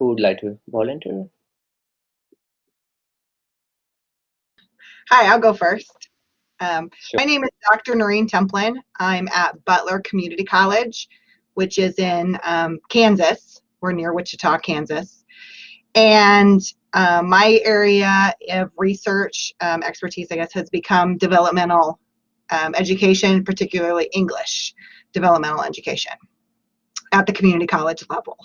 Who would like to volunteer? Hi, I'll go first. Sure. My name is Dr. Noreen Templin. I'm at Butler Community College, which is in Kansas. We're near Wichita, Kansas. And my area of research expertise, I guess, has become developmental education, particularly English developmental education at the community college level.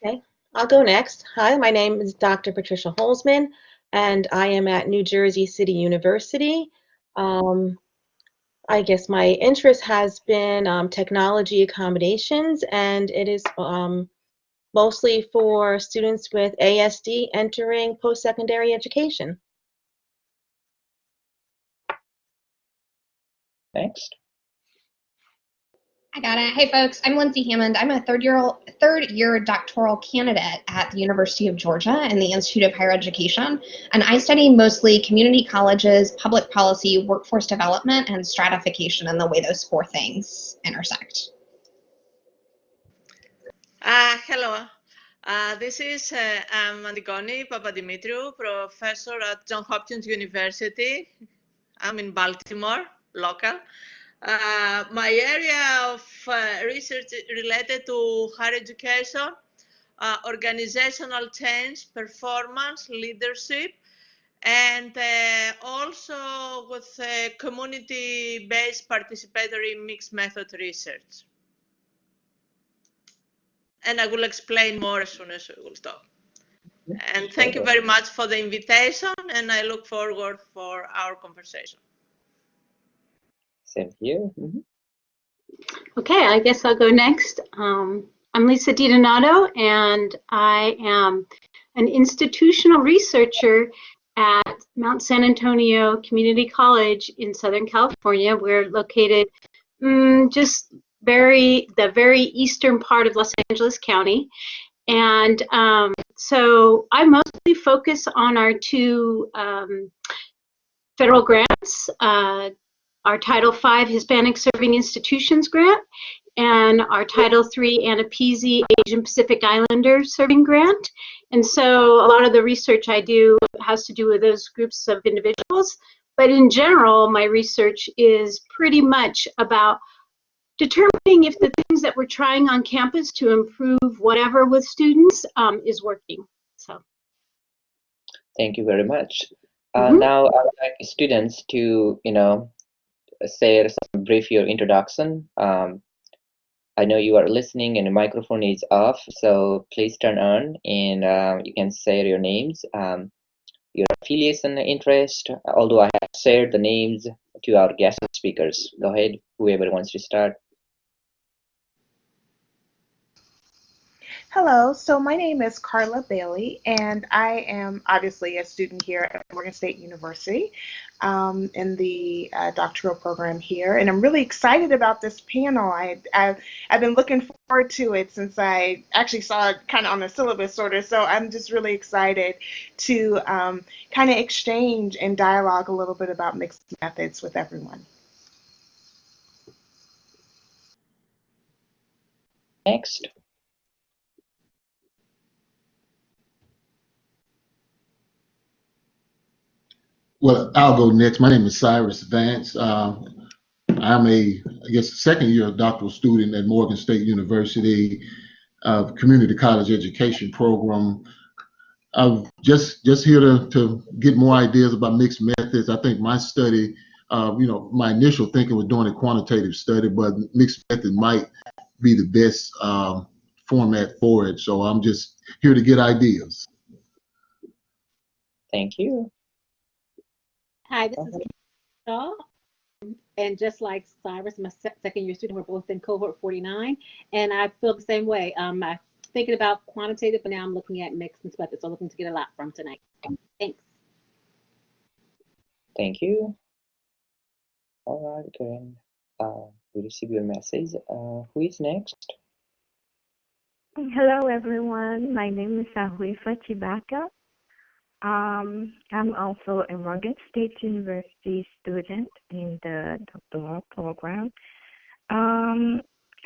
Okay, I'll go next. Hi, my name is Dr. Patricia Holzman, and I am at New Jersey City University. I guess my interest has been technology accommodations, and it is mostly for students with ASD entering post-secondary education. Next. I got it. Hey folks, I'm Lindsay Hammond. I'm a third-year doctoral candidate at the University of Georgia in the Institute of Higher Education, and I study mostly community colleges, public policy, workforce development, and stratification, and the way those four things intersect. Hello. This is Antigone Papadimitriou, professor at Johns Hopkins University. I'm in Baltimore, local. My area of research related to higher education, organizational change, performance, leadership, and also with community-based participatory mixed method research. And I will explain more as soon as we will stop. And thank you very much for the invitation, and I look forward for our conversation. Same here. Okay, I guess I'll go next. I'm Lisa DiDonato, and I am an institutional researcher at Mount San Antonio Community College in Southern California. We're located just the very eastern part of Los Angeles County. And so I mostly focus on our two federal grants, our Title V Hispanic Serving Institutions grant and our Title III Anapeasy Asian Pacific Islander Serving grant. And so a lot of the research I do has to do with those groups of individuals. But in general, my research is pretty much about determining if the things that we're trying on campus to improve whatever with students is working. So. Thank you very much. Now I would like students to, say some brief your introduction. I know you are listening and the microphone is off, so please turn on and you can say your names, your affiliation, interest, although I have shared the names to our guest speakers. Go ahead, whoever wants to start. Hello, so my name is Karla Bailey, and I am obviously a student here at Morgan State University in the doctoral program here, and I'm really excited about this panel. I've been looking forward to it since I actually saw it kind of on the syllabus sort of, so I'm just really excited to kind of exchange and dialogue a little bit about mixed methods with everyone. Next. Well, I'll go next. My name is Cyrus Vance. I'm I guess, second-year doctoral student at Morgan State University Community College Education Program. I'm just here to get more ideas about mixed methods. I think my study, my initial thinking was doing a quantitative study, but mixed method might be the best format for it. So I'm just here to get ideas. Thank you. Hi, this is Shaw. And just like Cyrus, my second year student, we're both in cohort 49. And I feel the same way. I'm thinking about quantitative, but now I'm looking at mixed methods. So looking to get a lot from tonight. Thanks. Thank you. All right, Karen. We receive your message. Who is next? Hello, everyone. My name is Ahuifa Chibaka. I'm also a Morgan State University student in the doctoral program.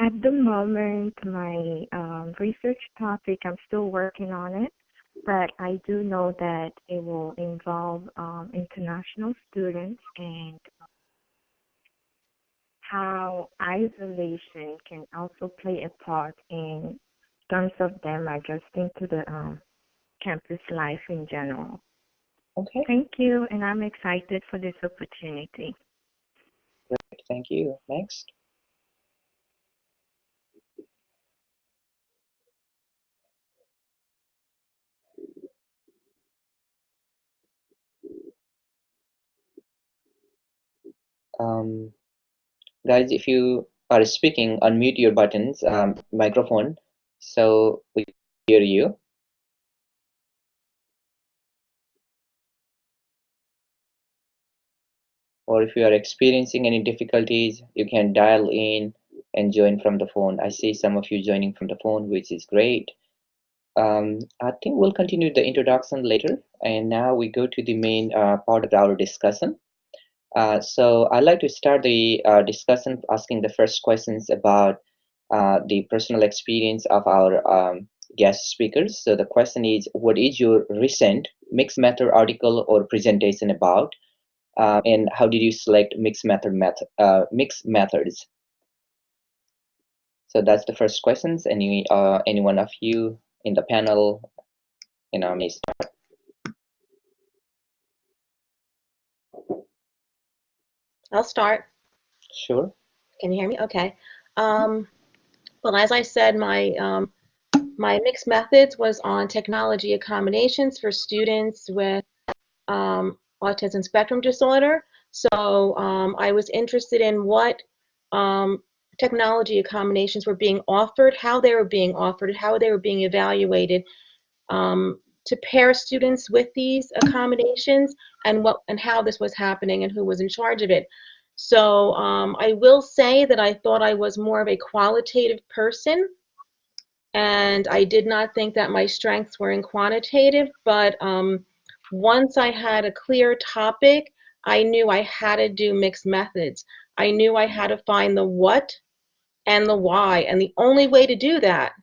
At the moment, my research topic, I'm still working on it, but I do know that it will involve international students and how isolation can also play a part in terms of them adjusting to the campus life in general. Okay, Thank you, and I'm excited for this opportunity. great. Thank you. Next. Um, Guys, if you are speaking, unmute your buttons, microphone, so we can hear you. Or if you are experiencing any difficulties, you can dial in and join from the phone. I see some of you joining from the phone, which is great. I think we'll continue the introduction later, and now we go to the main part of our discussion. So I'd like to start the discussion asking the first questions about the personal experience of our guest speakers. So the question is, what is your recent mixed method article or presentation about? And how did you select mixed methods? So that's the first questions. Any one of you in the panel, may start. I'll start. Sure. Can you hear me? Okay. Well, as I said, my mixed methods was on technology accommodations for students with autism spectrum disorder. So I was interested in what technology accommodations were being offered, how they were being offered, how they were being evaluated to pair students with these accommodations, and how this was happening and who was in charge of it. So I will say that I thought I was more of a qualitative person, and I did not think that my strengths were in quantitative, but once I had a clear topic, I knew I had to do mixed methods. I knew I had to find the what and the why, and the only way to do that,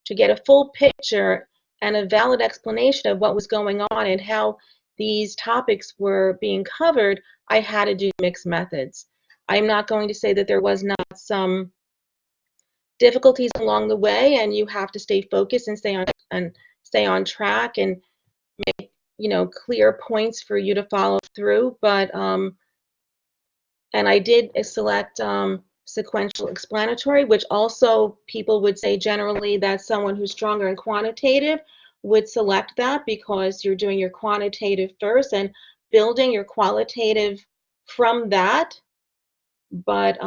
to get a full picture and a valid explanation of what was going on and how these topics were being covered, I had to do mixed methods. I'm not going to say that there was not some difficulties along the way, and you have to stay focused and stay on track and make clear points for you to follow through. But and I did select sequential explanatory, which also people would say generally that someone who's stronger in quantitative would select that, because you're doing your quantitative first and building your qualitative from that. But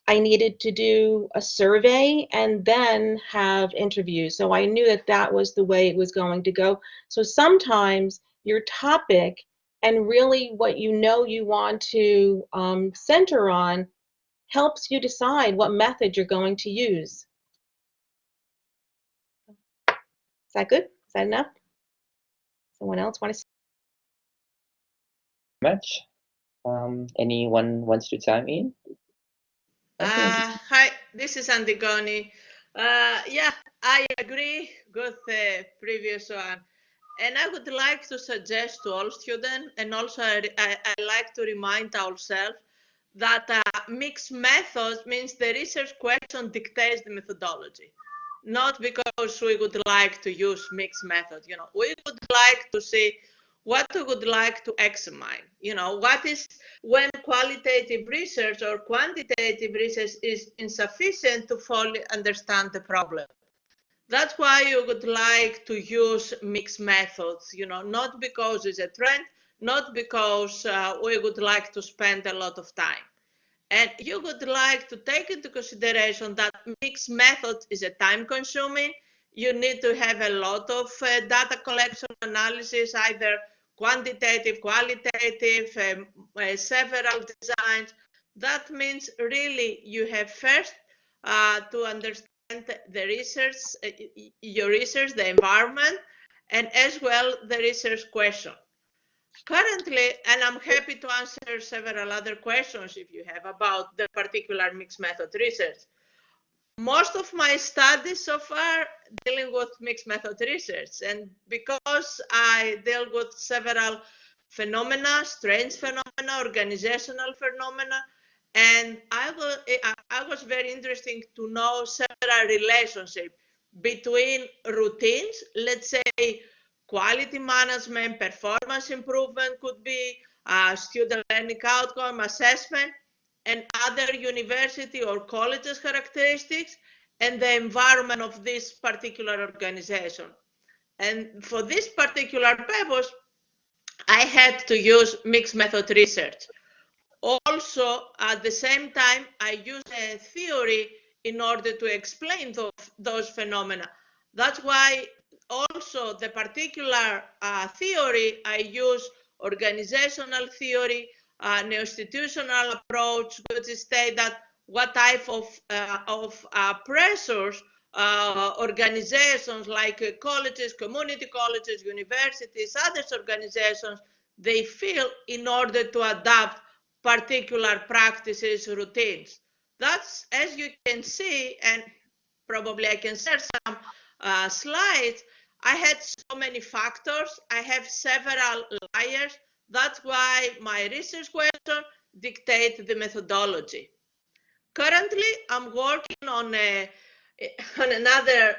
I needed to do a survey and then have interviews. So I knew that that was the way it was going to go. So sometimes your topic and really what you want to center on helps you decide what method you're going to use. Is that good? Is that enough? Someone else want to say? Much. Anyone wants to chime in? Hi, this is Antigone. Yeah, I agree with the previous one. And I would like to suggest to all students, and also I like to remind ourselves that mixed methods means the research question dictates the methodology. Not because we would like to use mixed method. We would like to see what we would like to examine. What is when qualitative research or quantitative research is insufficient to fully understand the problem. That's why you would like to use mixed methods, not because it's a trend, not because we would like to spend a lot of time. And you would like to take into consideration that mixed method is a time consuming. You need to have a lot of data collection analysis, either quantitative, qualitative, several designs. That means really you have first to understand the research, your research, the environment, and as well the research question. Currently, and I'm happy to answer several other questions if you have about the particular mixed method research. most of my studies so far dealing with mixed method research, and because I deal with several phenomena, strange phenomena, organizational phenomena, and I was very interesting to know several relationships between routines, let's say quality management, performance improvement could be student learning outcome assessment, and other university or colleges characteristics, and the environment of this particular organization. And for this particular purpose, I had to use mixed method research. Also, at the same time, I use a theory in order to explain those phenomena. That's why also the particular theory I use, organizational theory, neo-institutional approach, which state that what type of pressures organizations like colleges, community colleges, universities, other organizations, they feel in order to adapt particular practices, routines. That's, as you can see, and probably I can share some slides, I had so many factors. I have several layers. That's why my research question dictates the methodology. Currently, I'm working on another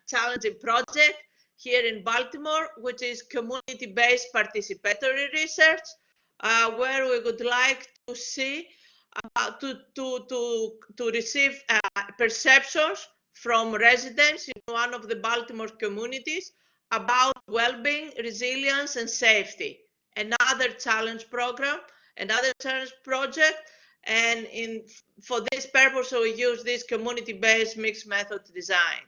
challenging project here in Baltimore, which is community-based participatory research, where we would like to see to receive perceptions from residents in one of the Baltimore communities about well-being, resilience, and safety. Another challenge program, another challenge project, and for this purpose, we use this community-based mixed method design.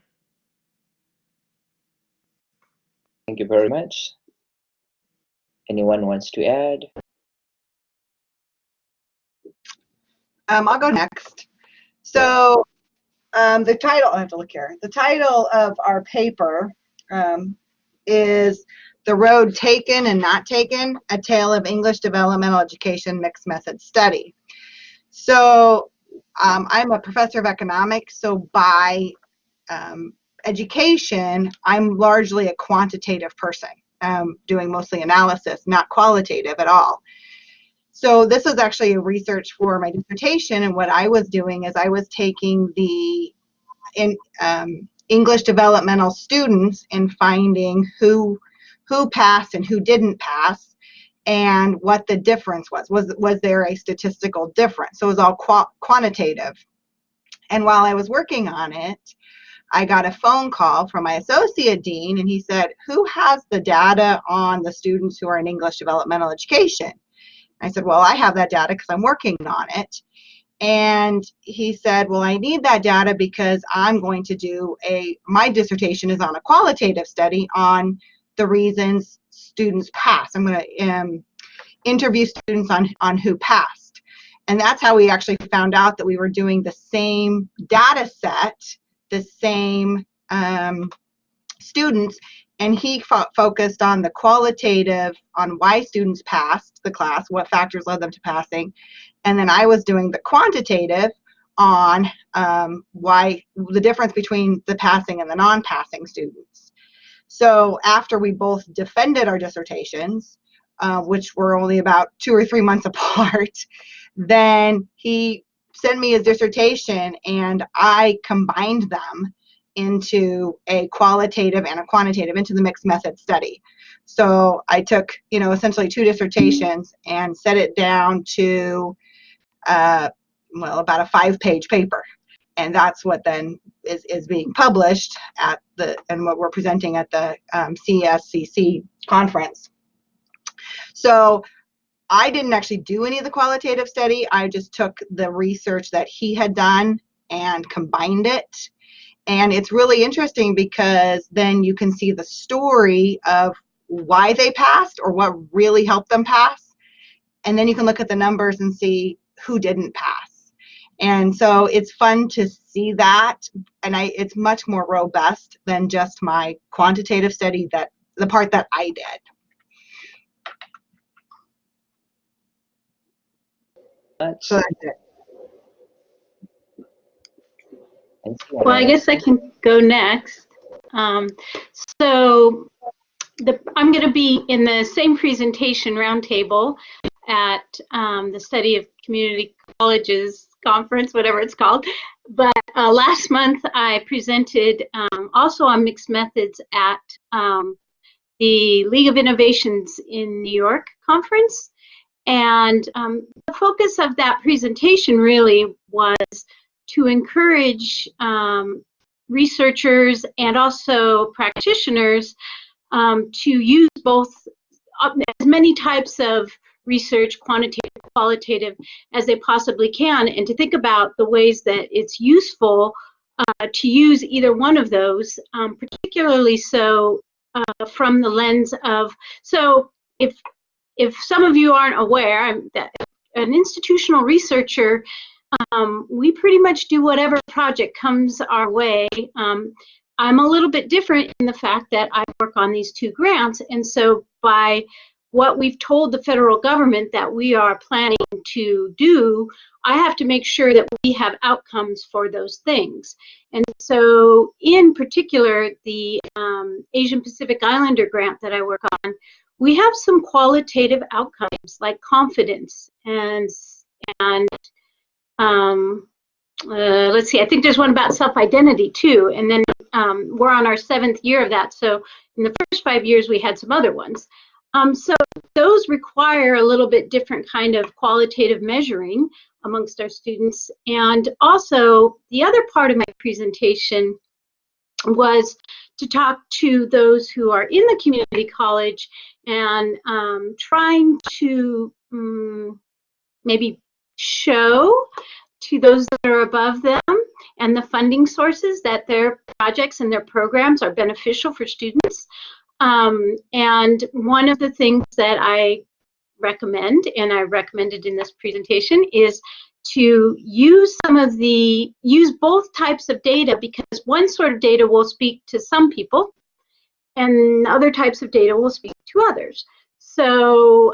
Thank you very much. Anyone wants to add? I'll go next. So the title, I have to look here. The title of our paper is The Road Taken and Not Taken, A Tale of English Developmental Education Mixed Method Study. So I'm a professor of economics, so by education, I'm largely a quantitative person, doing mostly analysis, not qualitative at all. So this is actually a research for my dissertation, and what I was doing is I was taking the English developmental students and finding who passed and who didn't pass, and what the difference was. Was there a statistical difference? So it was all quantitative. And while I was working on it, I got a phone call from my associate dean, and he said, "Who has the data on the students who are in English developmental education?" I said, "Well, I have that data because I'm working on it." And he said, "Well, I need that data because I'm going to do my dissertation is on a qualitative study on the reasons students pass. I'm going to interview students on who passed." And that's how we actually found out that we were doing the same data set, the same students, and he focused on the qualitative, on why students passed the class, what factors led them to passing, and then I was doing the quantitative on why the difference between the passing and the non-passing students. So after we both defended our dissertations, which were only about 2 or 3 months apart, then he sent me his dissertation, and I combined them into a qualitative and a quantitative, into the mixed method study. So I took, essentially 2 dissertations and set it down to, about a 5-page paper. And that's what then is being published and what we're presenting at the CSCC conference. So I didn't actually do any of the qualitative study. I just took the research that he had done and combined it. And it's really interesting because then you can see the story of why they passed or what really helped them pass. And then you can look at the numbers and see who didn't pass. And so it's fun to see that. And it's much more robust than just my quantitative study, the part that I did. So that's it. Well, I guess I can go next. So I'm going to be in the same presentation roundtable at the Study of Community Colleges Conference, whatever it's called. But last month I presented also on mixed methods at the League of Innovations in New York conference. And the focus of that presentation really was to encourage researchers and also practitioners to use both as many types of research, quantitative, qualitative, as they possibly can, and to think about the ways that it's useful to use either one of those, particularly so from the lens of, so if some of you aren't aware, I'm that an institutional researcher, we pretty much do whatever project comes our way. I'm a little bit different in the fact that I work on these 2 grants, and so by what we've told the federal government that we are planning to do, I have to make sure that we have outcomes for those things. And so in particular, the Asian Pacific Islander grant that I work on, we have some qualitative outcomes like confidence and let's see, I think there's one about self-identity too. And then we're on our 7th year of that. So in the first 5 years, we had some other ones. So those require a little bit different kind of qualitative measuring amongst our students. And also the other part of my presentation was to talk to those who are in the community college and trying to maybe show to those that are above them and the funding sources that their projects and their programs are beneficial for students. And one of the things that I recommend, and I recommended in this presentation, is to use use both types of data, because one sort of data will speak to some people and other types of data will speak to others. So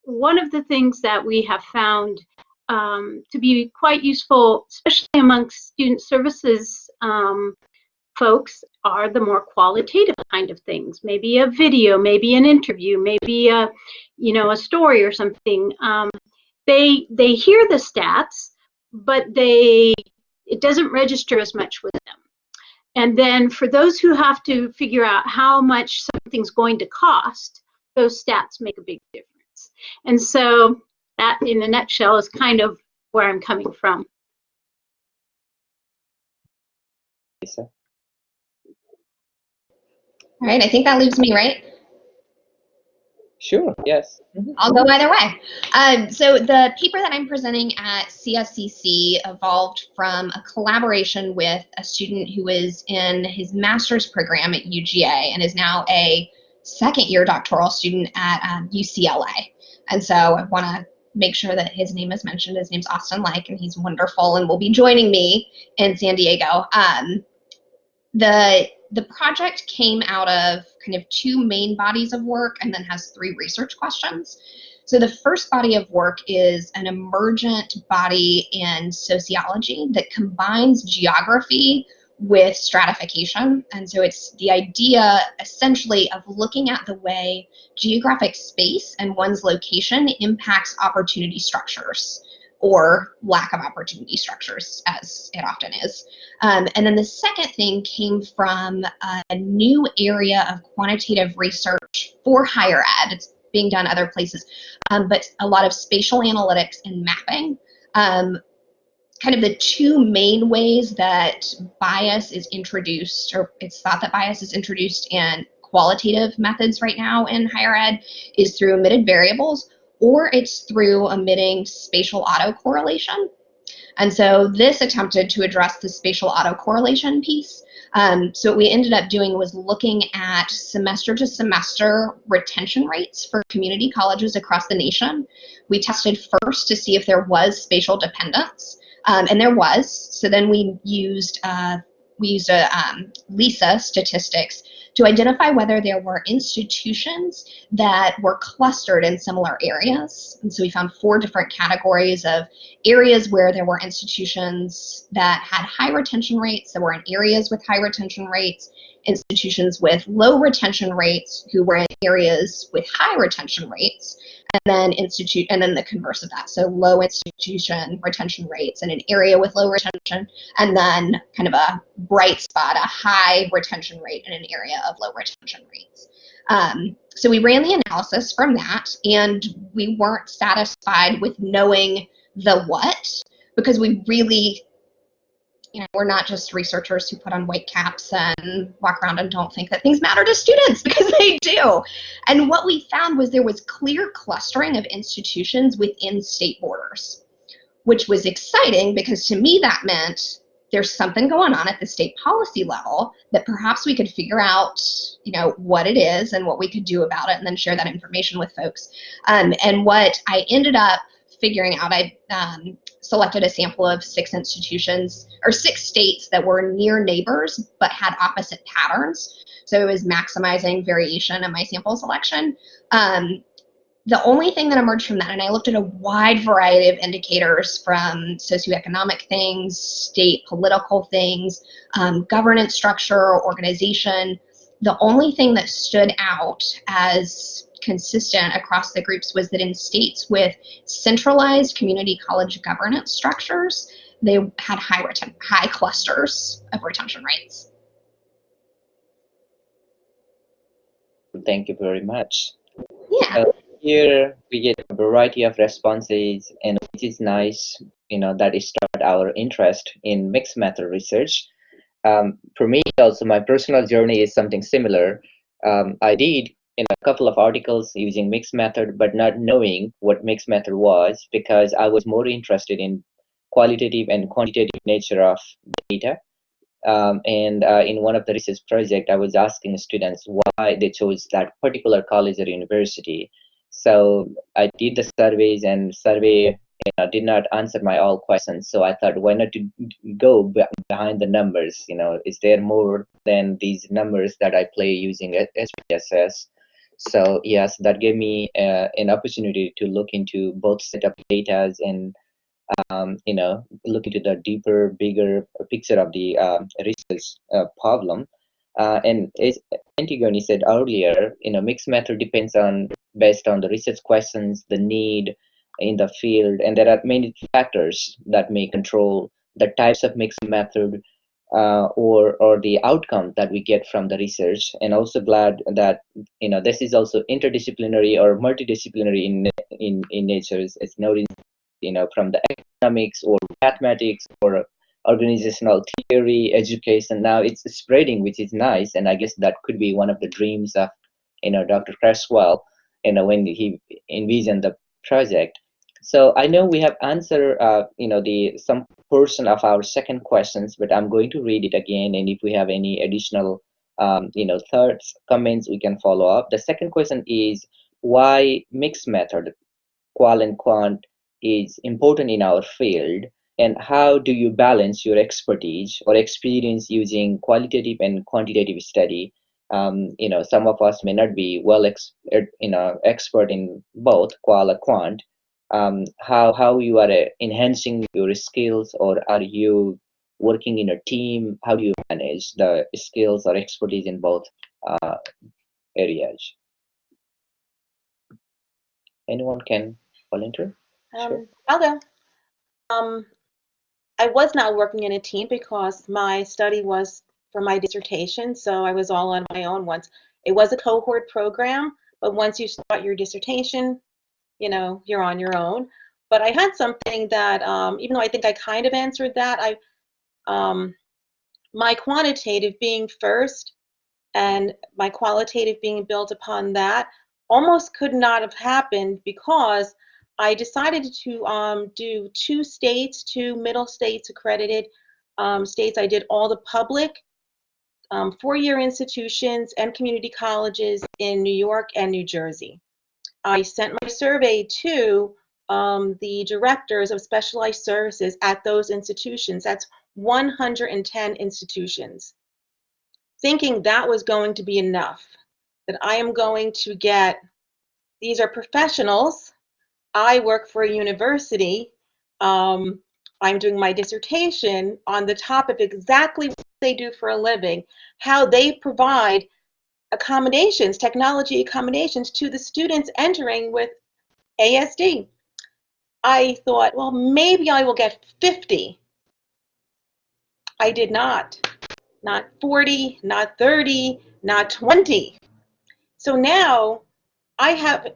one of the things that we have found to be quite useful, especially amongst student services folks, are the more qualitative kind of things. Maybe a video, maybe an interview, maybe a story or something. They hear the stats, but it doesn't register as much with them. And then for those who have to figure out how much something's going to cost, those stats make a big difference. And so that, in a nutshell, is kind of where I'm coming from. Lisa. All right, I think that leaves me, right? Sure, yes. I'll go either way. So the paper that I'm presenting at CSCC evolved from a collaboration with a student who was in his master's program at UGA and is now a 2nd-year doctoral student at UCLA. And so I want to make sure that his name is mentioned. His name's Austin Like, and he's wonderful and will be joining me in San Diego. The project came out of kind of 2 main bodies of work and then has 3 research questions. So the first body of work is an emergent body in sociology that combines geography with stratification. And so it's the idea essentially of looking at the way geographic space and one's location impacts opportunity structures, or lack of opportunity structures, as it often is. And then the second thing came from a new area of quantitative research for higher ed. It's being done other places, but a lot of spatial analytics and mapping. Kind of the 2 main ways that bias is introduced, or it's thought that bias is introduced in qualitative methods right now in higher ed, is through omitted variables, or it's through omitting spatial autocorrelation. And so this attempted to address the spatial autocorrelation piece. So what we ended up doing was looking at semester to semester retention rates for community colleges across the nation. We tested first to see if there was spatial dependence, and there was. So then we used we used a LISA statistics to identify whether there were institutions that were clustered in similar areas. And so we found 4 different categories of areas where there were institutions that had high retention rates, that were in areas with high retention rates, institutions with low retention rates who were in areas with high retention rates, and then the converse of that. So low institution retention rates in an area with low retention, and then kind of a bright spot, a high retention rate in an area of low retention rates. So we ran the analysis from that, and we weren't satisfied with knowing the what, because we really, we're not just researchers who put on white caps and walk around and don't think that things matter to students, because they do. And what we found was there was clear clustering of institutions within state borders, which was exciting because to me that meant there's something going on at the state policy level that perhaps we could figure out, what it is and what we could do about it, and then share that information with folks. And what I ended up figuring out, I selected a sample of 6 institutions or 6 states that were near neighbors but had opposite patterns. So it was maximizing variation in my sample selection. The only thing that emerged from that, and I looked at a wide variety of indicators from socioeconomic things, state political things, governance structure, organization. The only thing that stood out as consistent across the groups was that in states with centralized community college governance structures, they had high clusters of retention rates. Thank you very much. Yeah. Here we get a variety of responses, and which is nice, that it started our interest in mixed method research. For me also, my personal journey is something similar. I did a couple of articles using mixed method, but not knowing what mixed method was, because I was more interested in qualitative and quantitative nature of data. And in one of the research project, I was asking students why they chose that particular college or university. So I did the surveys, and survey did not answer my all questions. So I thought, why not to go behind the numbers? Is there more than these numbers that I play using SPSS? So yes, that gave me an opportunity to look into both set of data and look into the deeper, bigger picture of the research problem. And as Antigone said earlier, mixed method depends on based on the research questions, the need in the field, and there are many factors that may control the types of mixed method or the outcome that we get from the research. And also glad that this is also interdisciplinary or multidisciplinary in nature. It's noted from the economics or mathematics or organizational theory, education. Now it's spreading, which is nice, and I guess that could be one of the dreams of Dr. Creswell, when he envisioned the project. So I know we have answered some portion of our second questions, but I'm going to read it again, and if we have any additional thoughts, comments, we can follow up. The second question is, why mixed method, qual and quant, is important in our field, and how do you balance your expertise or experience using qualitative and quantitative study? Some of us may not be expert in both qual or quant. How you are enhancing your skills, or are you working in a team? How do you manage the skills or expertise in both areas? Anyone can volunteer? Sure. I'll go. I was not working in a team because my study was for my dissertation, so I was all on my own once. It was a cohort program, but once you start your dissertation, you're on your own. But I had something that, even though I think I kind of answered that, my quantitative being first and my qualitative being built upon that almost could not have happened, because I decided to do 2 middle states accredited states. I did all the public 4-year institutions and community colleges in New York and New Jersey. I sent my survey to the directors of specialized services at those institutions. That's 110 institutions. Thinking that was going to be enough, that I am going to get, these are professionals, I work for a university, I'm doing my dissertation on the topic of exactly what they do for a living, how they provide accommodations, technology accommodations to the students entering with ASD. I thought, well, maybe I will get 50. I did not 40, not 30, not 20. So now I have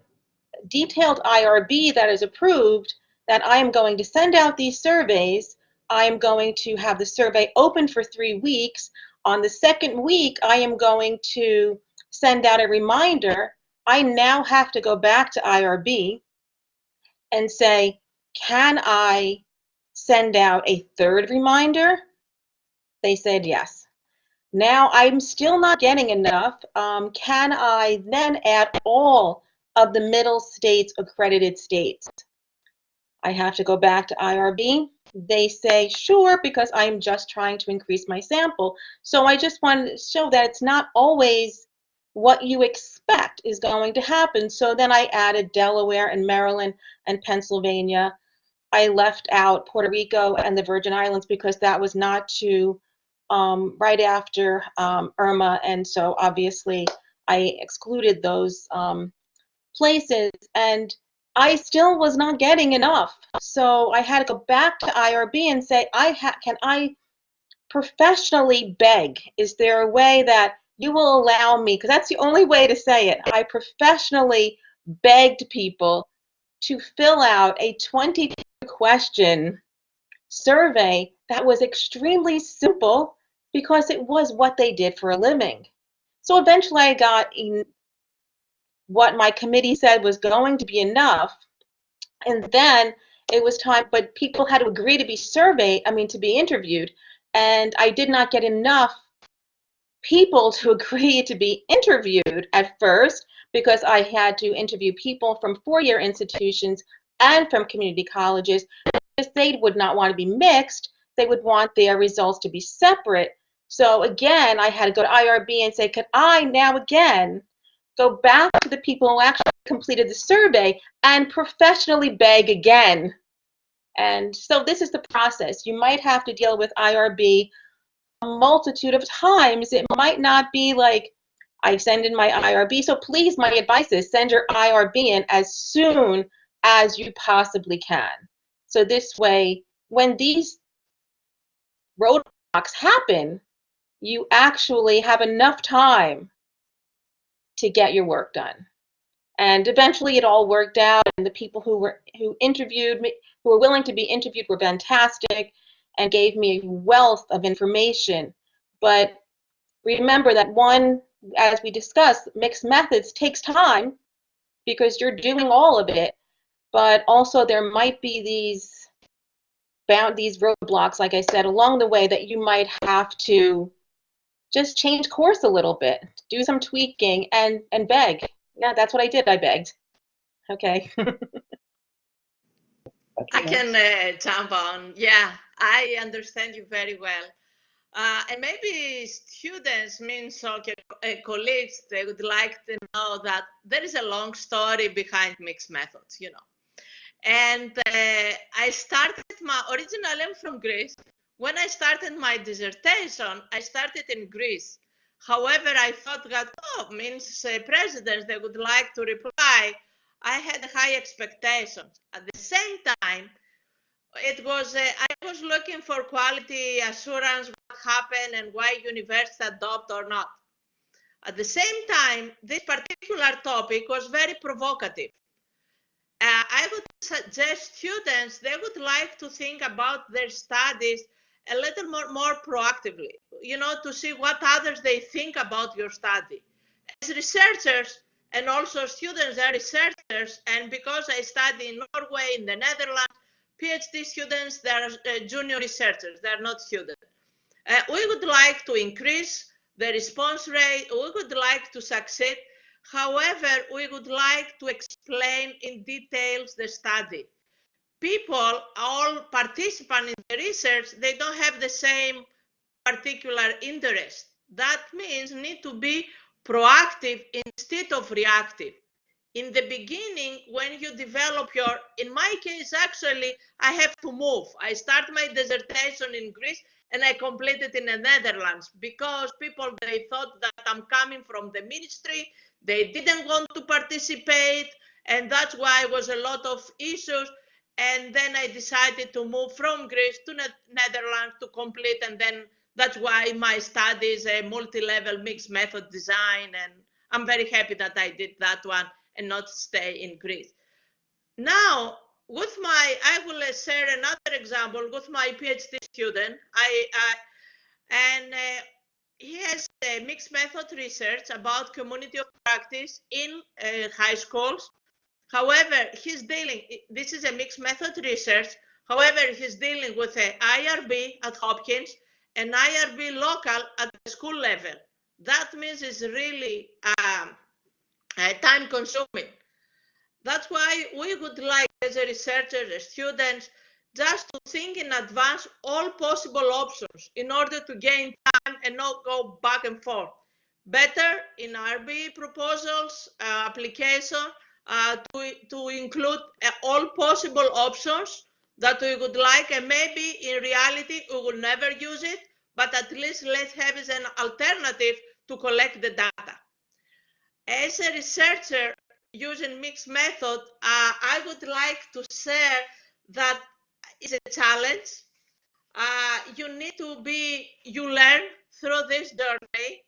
detailed IRB that is approved, that I am going to send out these surveys. I am going to have the survey open for 3 weeks. On the second week, I am going to send out a reminder. I now have to go back to IRB and say, can I send out a third reminder? They said yes. Now I'm still not getting enough. Can I then add all of the middle states accredited states? I have to go back to IRB. They say sure, because I'm just trying to increase my sample. So I just wanted to show that it's not always what you expect is going to happen. So then I added Delaware and Maryland and Pennsylvania. I left out Puerto Rico and the Virgin Islands because that was not to right after Irma, and so obviously I excluded those places, and I still was not getting enough. So I had to go back to IRB and say, can I professionally beg? Is there a way that you will allow me, because that's the only way to say it, I professionally begged people to fill out a 22-question survey that was extremely simple because it was what they did for a living. So eventually I got what my committee said was going to be enough, and then it was time, but people had to agree to be surveyed, to be interviewed, and I did not get enough people to agree to be interviewed at first, because I had to interview people from four-year institutions and from community colleges, because they would not want to be mixed. They would want their results to be separate. So again, I had to go to IRB and say, could I now again go back to the people who actually completed the survey and professionally beg again? And so this is the process. You might have to deal with IRB a multitude of times. It might not be like, I send in my IRB. So please, my advice is send your IRB in as soon as you possibly can. So this way, when these roadblocks happen, you actually have enough time to get your work done. And eventually it all worked out, and the people who interviewed me, who were willing to be interviewed, were fantastic and gave me a wealth of information. But remember that as we discussed, mixed methods takes time because you're doing all of it, but also there might be these roadblocks, like I said, along the way that you might have to just change course a little bit, do some tweaking, and beg. Yeah, that's what I did. I begged. Okay. I can jump on. Yeah, I understand you very well. And maybe students, means okay, colleagues, they would like to know that there is a long story behind mixed methods, And I started originally I'm from Greece. When I started my dissertation, I started in Greece. However, I thought that, means presidents, they would like to reply. I had high expectations. At the same time, it was I was looking for quality assurance, what happened and why universities adopt or not. At the same time, this particular topic was very provocative. I would suggest students, they would like to think about their studies a little more proactively, to see what others they think about your study. As researchers, and also students are researchers, and because I study in Norway, in the Netherlands, PhD students, they are junior researchers, they are not students. We would like to increase the response rate, we would like to succeed. However, we would like to explain in details the study. people, all participants in the research, they don't have the same particular interest. That means need to be proactive instead of reactive. In the beginning, when you develop your, in my case, actually, I have to move. I start my dissertation in Greece and I complete it in the Netherlands because people, they thought that I'm coming from the ministry. They didn't want to participate. And that's why there was a lot of issues. And then I decided to move from Greece to Netherlands to complete. And then that's why my study is a multi-level mixed method design. And I'm very happy that I did that one and not stay in Greece. Now, with my, I will share another example with my PhD student. He has a mixed method research about community of practice in high schools. However, he's dealing, this is a mixed method research. However, he's dealing with an IRB at Hopkins and IRB local at the school level. That means it's really time consuming. That's why we would like, as a researcher, as students, just to think in advance all possible options in order to gain time and not go back and forth. Better in RB proposals, application, to include all possible options that we would like, and maybe in reality we will never use it, but at least let's have it as an alternative to collect the data. As a researcher using mixed method, I would like to share that it's a challenge. You need to be, you learn through this journey.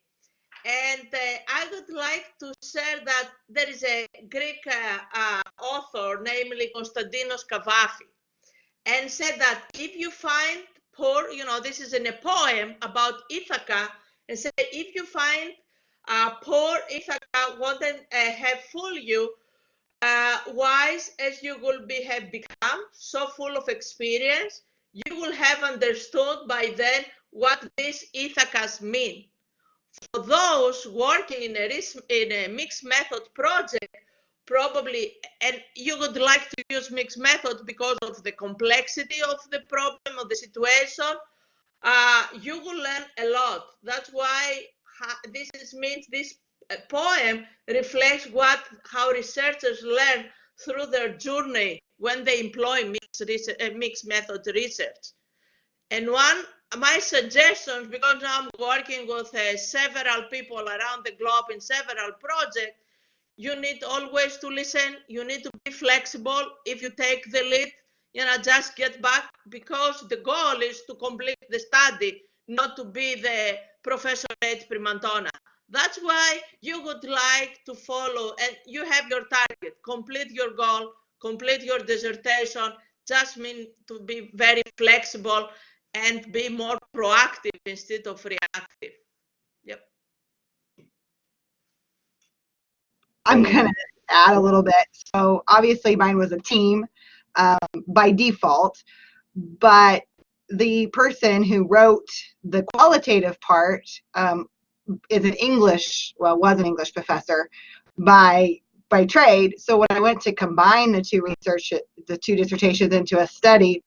And I would like to share that there is a Greek author, namely Konstantinos Kavafi, and said that if you find poor, you know, this is in a poem about Ithaca, and said if you find poor Ithaca wouldn't have fooled you, wise as you will be have become, so full of experience, you will have understood by then what these Ithacas mean. For those working in a mixed method project, probably, and you would like to use mixed method because of the complexity of the problem or the situation, you will learn a lot. That's why means this poem reflects how researchers learn through their journey when they employ mixed method research. And my suggestions, because now I'm working with several people around the globe in several projects, you need always to listen. You need to be flexible. If you take the lead, just get back, because the goal is to complete the study, not to be the Professor H. Primantona. That's why you would like to follow, and you have your target, complete your goal, complete your dissertation, just mean to be very flexible and be more proactive instead of reactive. Yep. I'm going to add a little bit. So obviously mine was a team by default, but the person who wrote the qualitative part is an English, well, was an English professor by trade. So when I went to combine the two dissertations into a study,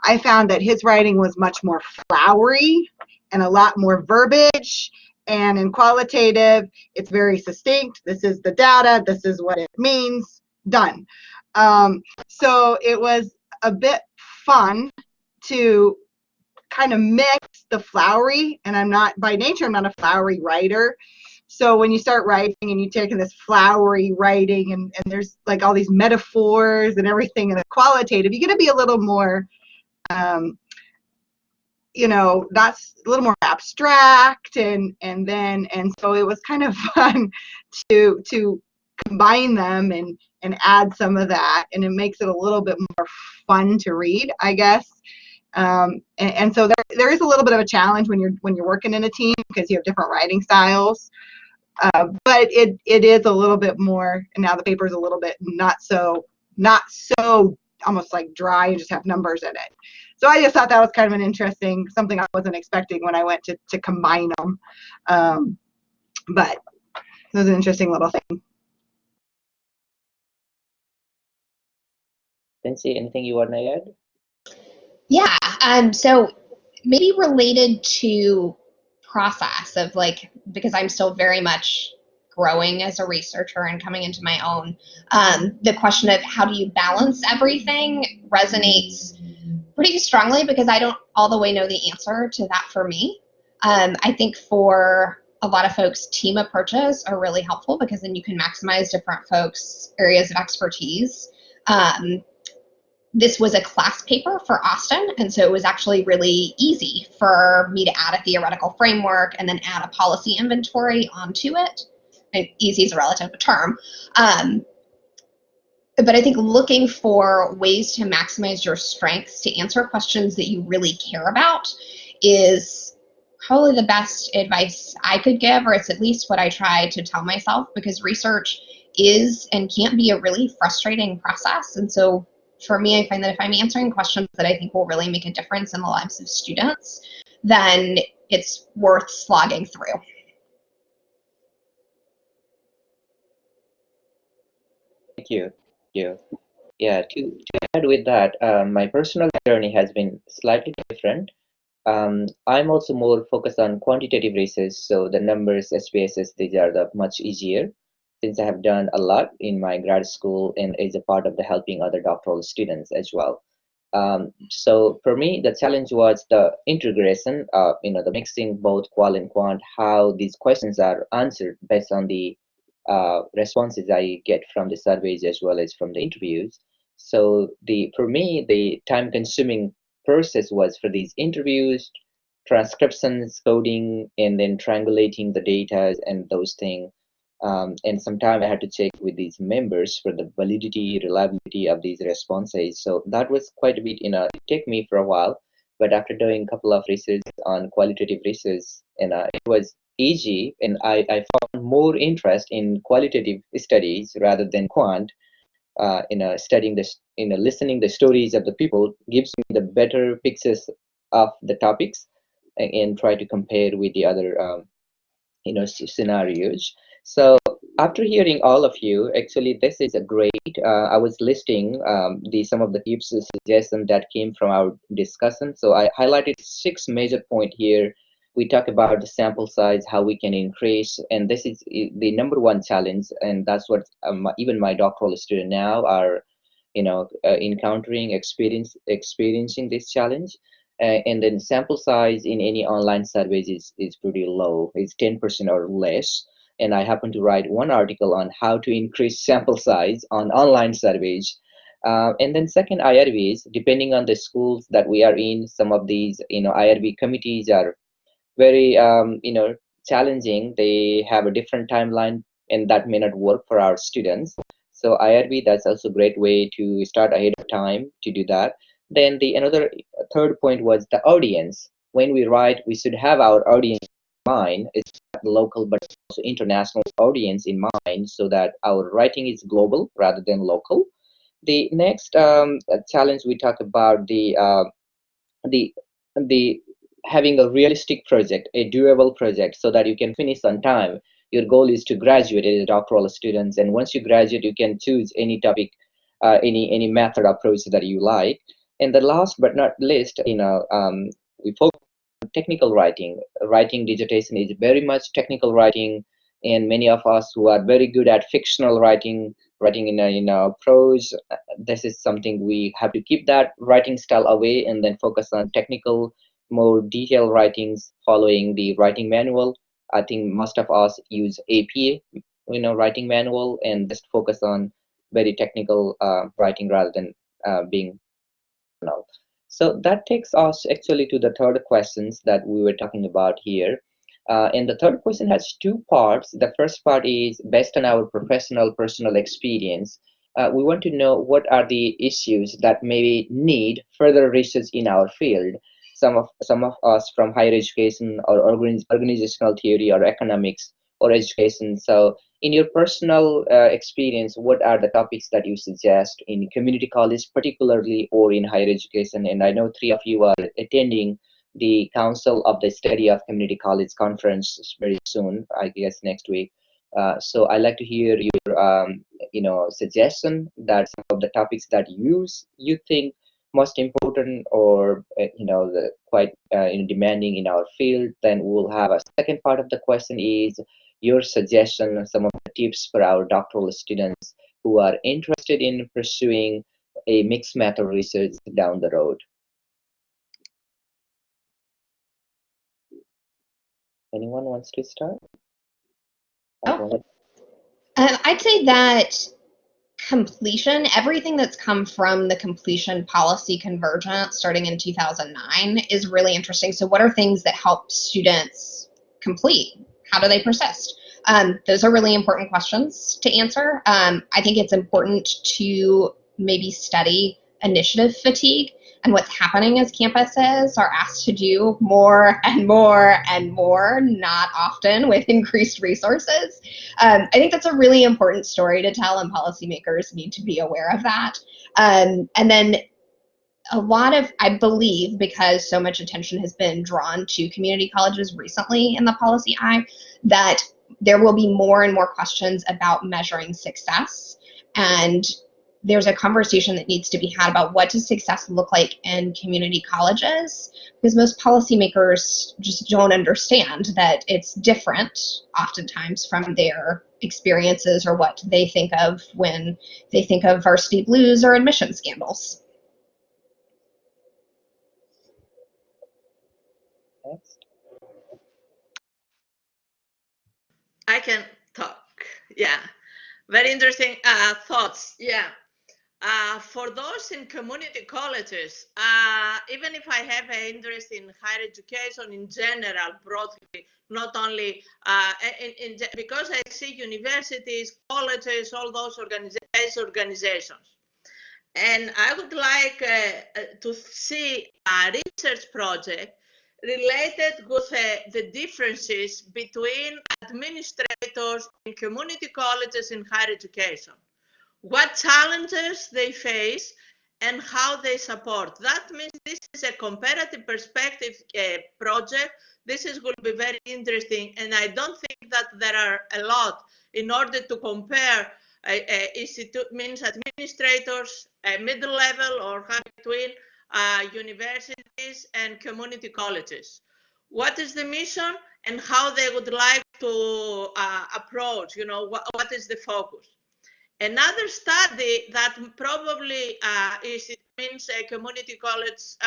I found that his writing was much more flowery and a lot more verbiage. And in qualitative, it's very succinct. This is the data. This is what it means. Done. So it was a bit fun to kind of mix the flowery, and by nature, I'm not a flowery writer. So when you start writing and you're taking this flowery writing and there's like all these metaphors and everything in the qualitative, you're going to be a little more, that's a little more abstract, and so it was kind of fun to combine them and add some of that, and it makes it a little bit more fun to read, I guess. And so there is a little bit of a challenge when you're working in a team, because you have different writing styles. But it is a little bit more, and now the paper is a little bit not so almost like dry and just have numbers in it. So I just thought that was kind of an interesting, something I wasn't expecting when I went to combine them. But it was an interesting little thing. Lindsay, anything you want to add? Yeah. So maybe related to process of like, because I'm still very much growing as a researcher and coming into my own, the question of how do you balance everything resonates pretty strongly because I don't all the way know the answer to that for me. I think for a lot of folks, team approaches are really helpful because then you can maximize different folks' areas of expertise. This was a class paper for Austin, and so it was actually really easy for me to add a theoretical framework and then add a policy inventory onto it. And easy is a relative term. But I think looking for ways to maximize your strengths to answer questions that you really care about is probably the best advice I could give, or it's at least what I try to tell myself, because research is and can't be a really frustrating process. And so for me, I find that if I'm answering questions that I think will really make a difference in the lives of students, then it's worth slogging through. Thank you. Yeah, to add with that, my personal journey has been slightly different. I'm also more focused on quantitative research, so the numbers, SPSS, these are the much easier since I have done a lot in my grad school and is a part of the helping other doctoral students as well. So for me, the challenge was the integration, the mixing both qual and quant, how these questions are answered based on the responses I get from the surveys as well as from the interviews. So for me, the time-consuming process was for these interviews, transcriptions, coding, and then triangulating the data and those things. And sometimes I had to check with these members for the validity, reliability of these responses. So that was quite a bit, it took me for a while. But after doing a couple of research on qualitative research, and it was easy, and I found more interest in qualitative studies rather than quant. Studying this, listening the stories of the people gives me the better pictures of the topics and try to compare with the other scenarios. So after hearing all of you, actually this is a great. I was listing the some of the tips and suggestions that came from our discussion. So I highlighted 6 major point here. We talk about the sample size, how we can increase, and this is the number one challenge, and that's what even my doctoral student now are, encountering, experiencing this challenge. And then sample size in any online surveys is pretty low. It's 10% or less. And I happen to write one article on how to increase sample size on online surveys. And then second, IRBs, depending on the schools that we are in, some of these, IRB committees are very, challenging. They have a different timeline and that may not work for our students. So IRB, that's also a great way to start ahead of time to do that. Then another third point was the audience. When we write, we should have our audience in mind. It's not local, but also international audience in mind, so that our writing is global rather than local. The next challenge we talk about the the having a realistic project, a doable project, so that you can finish on time. Your goal is to graduate as a doctoral students, and once you graduate, you can choose any topic, any method approach that you like. And the last but not least, we focus on technical writing. Writing dissertation is very much technical writing, and many of us who are very good at fictional writing, writing in prose, this is something we have to keep that writing style away and then focus on technical, more detailed writings following the writing manual. I think most of us use APA, writing manual, and just focus on very technical writing rather than being now. So that takes us actually to the third questions that we were talking about here. And the third question has 2 parts. The first part is based on our professional personal experience. We want to know what are the issues that maybe need further research in our field. Some of us from higher education or organizational theory or economics or education. So in your personal experience, what are the topics that you suggest in community college particularly or in higher education? And I know 3 of you are attending the Council of the Study of Community College conference very soon, I guess next week. So I'd like to hear your suggestion that some of the topics that you think most important or the quite demanding in our field, then we'll have a second part of the question is your suggestion, some of the tips for our doctoral students who are interested in pursuing a mixed method research down the road. Anyone wants to start? I'd say that completion, everything that's come from the completion policy convergence starting in 2009 is really interesting. So what are things that help students complete? How do they persist? Those are really important questions to answer. I think it's important to maybe study initiative fatigue and what's happening as campuses are asked to do more and more and more, not often with increased resources. I think that's a really important story to tell, and policymakers need to be aware of that. And then a lot of, I believe, because so much attention has been drawn to community colleges recently in the policy eye, that there will be more and more questions about measuring success. And there's a conversation that needs to be had about what does success look like in community colleges, because most policymakers just don't understand that it's different oftentimes from their experiences or what they think of when they think of varsity blues or admission scandals. I can talk. Yeah, very interesting thoughts. Yeah. For those in community colleges, even if I have an interest in higher education in general, broadly, not only because I see universities, colleges, all those organizations. And I would like to see a research project related with the differences between administrators in community colleges in higher education. What challenges they face and how they support. That means this is a comparative perspective project. This is going to be very interesting, and I don't think that there are a lot in order to compare means administrators, middle level or between universities and community colleges. What is the mission and how they would like to approach, what is the focus? Another study that probably means community college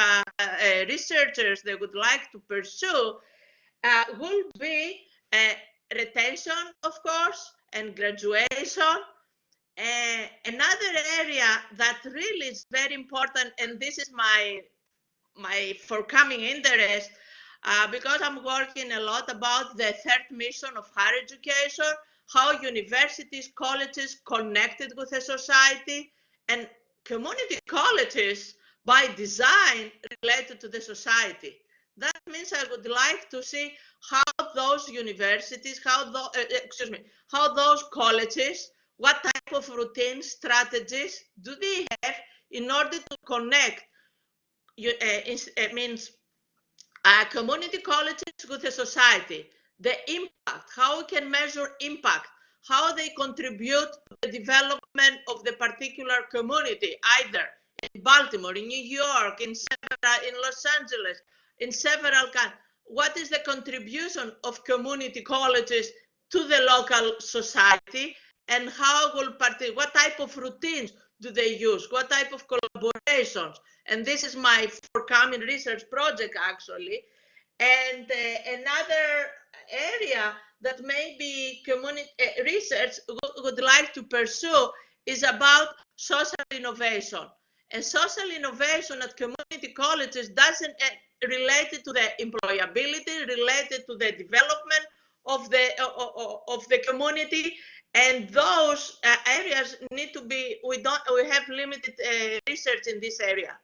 researchers they would like to pursue will be retention, of course, and graduation. Another area that really is very important, and this is my forthcoming interest, because I'm working a lot about the third mission of higher education, how universities, colleges connected with the society, and community colleges by design related to the society. That means I would like to see how those universities, how those colleges, what type of routine strategies do they have in order to connect community colleges with the society, the impact, how we can measure impact, how they contribute to the development of the particular community, either in Baltimore, in New York, in Los Angeles, in several countries. What is the contribution of community colleges to the local society, and how will what type of routines do they use? What type of collaborations? And this is my forthcoming research project, actually. And another area that maybe community research would like to pursue is about social innovation. And social innovation at community colleges doesn't relate to the employability, related to the development of the community. And those areas need to be, we have limited research in this area,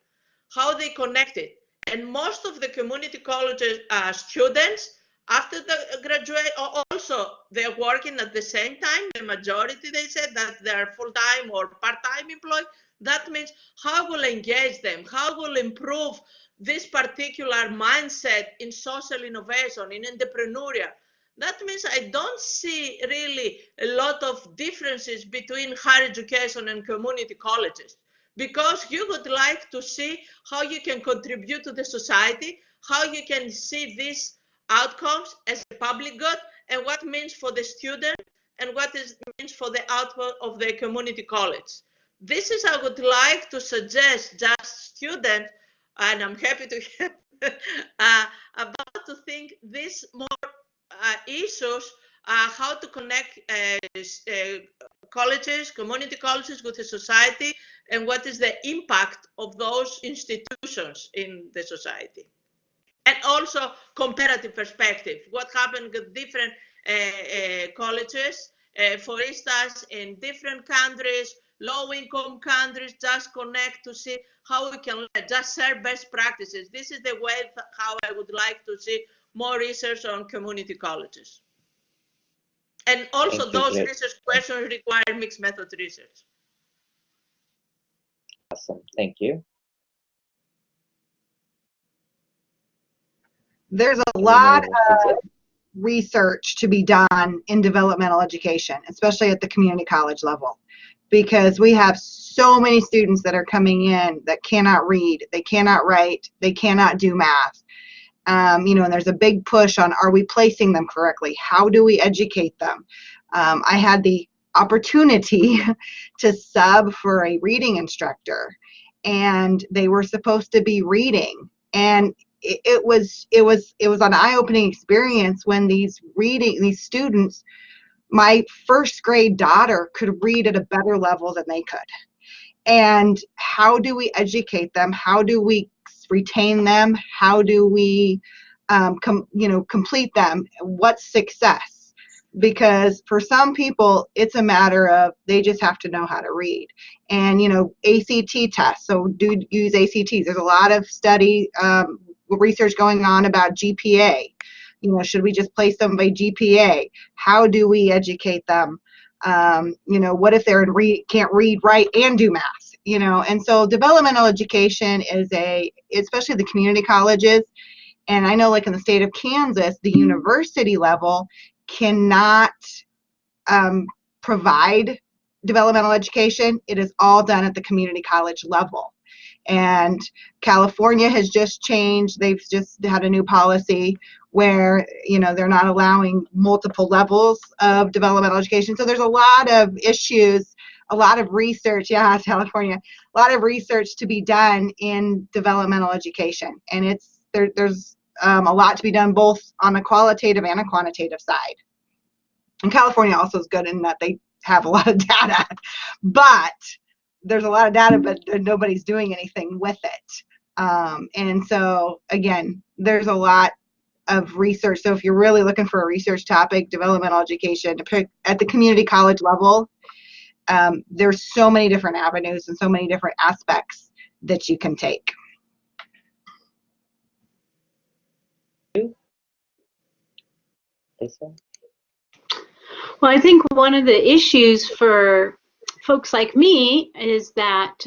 how they connect it. And most of the community colleges students, after the graduate, also they're working at the same time. The majority, they said that they're full-time or part-time employed. That means how will engage them? How will improve this particular mindset in social innovation, in entrepreneurial? That means I don't see really a lot of differences between higher education and community colleges, because you would like to see how you can contribute to the society, how you can see these outcomes as a public good, and what means for the student, and what it means for the output of the community college. This is, I would like to suggest just students, and I'm happy to hear about to think this more issues, how to connect colleges, community colleges with the society, and what is the impact of those institutions in the society. And also comparative perspective, what happened with different colleges, for instance, in different countries, low-income countries, just connect to see how we can just share best practices. This is the way how I would like to see more research on community colleges. And also those research questions require mixed method research. Awesome, thank you. There's a lot of research to be done in developmental education, especially at the community college level, because we have so many students that are coming in that cannot read, they cannot write, they cannot do math. You know, and there's a big push on, are we placing them correctly? How do we educate them? I had the opportunity to sub for a reading instructor, and they were supposed to be reading, and it was an eye-opening experience when these students, my first grade daughter could read at a better level than they could. And how do we educate them? How do we retain them? How do we complete them? What's success? Because for some people, it's a matter of they just have to know how to read. And, you know, ACT tests, so do use ACTs. There's a lot of study, research going on about GPA. You know, should we just place them by GPA? How do we educate them? You know, what if they're can't read, write, and do math? You know, and so developmental education is especially the community colleges, and I know like in the state of Kansas, the university level cannot provide developmental education. It is all done at the community college level. And California has just changed. They've just had a new policy where, you know, they're not allowing multiple levels of developmental education. So there's a lot of issues, a lot of research, California, a lot of research to be done in developmental education. And there's a lot to be done both on a qualitative and a quantitative side. And California also is good in that they have a lot of data, but there's a lot of data, but nobody's doing anything with it. And so, again, there's a lot of research. So if you're really looking for a research topic, developmental education, at the community college level, there's so many different avenues and so many different aspects that you can take. Lisa? Well, I think one of the issues for folks like me is that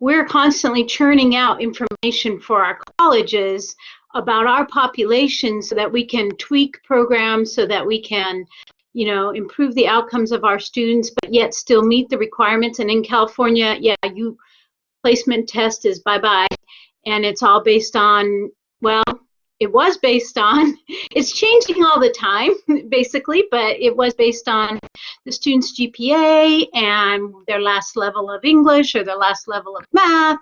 we're constantly churning out information for our colleges about our population so that we can tweak programs, so that we can, you know, improve the outcomes of our students, but yet still meet the requirements. And in California, placement test is bye-bye, and it's all based on, well, it was based on, it's changing all the time, basically, but it was based on the student's GPA and their last level of English or their last level of math.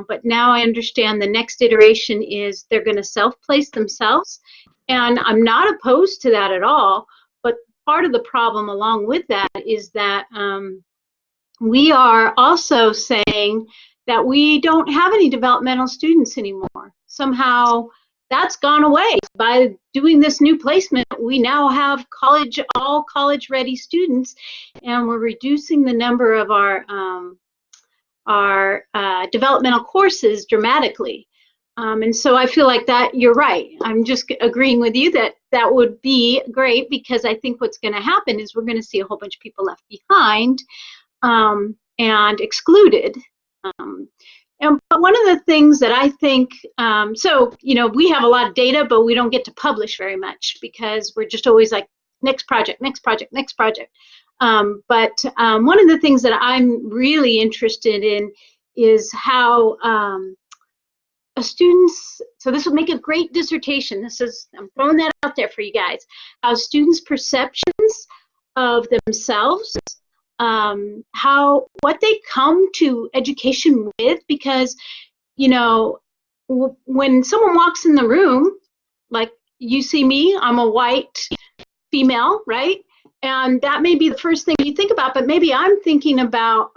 But now I understand the next iteration is they're going to self-place themselves. And I'm not opposed to that at all. But part of the problem along with that is that we are also saying that we don't have any developmental students anymore. Somehow that's gone away. By doing this new placement, we now have all college-ready students, and we're reducing the number of our developmental courses dramatically. And so I feel like that you're right. I'm just agreeing with you that that would be great, because I think what's going to happen is we're going to see a whole bunch of people left behind and excluded. But one of the things that I think, so, we have a lot of data, but we don't get to publish very much because we're just always like, next project, next project, next project. But one of the things that I'm really interested in is how students, so this would make a great dissertation. I'm throwing that out there for you guys. How students' perceptions of themselves, what they come to education with, because, when someone walks in the room, like you see me, I'm a white female, right? And that may be the first thing you think about, but maybe I'm thinking about,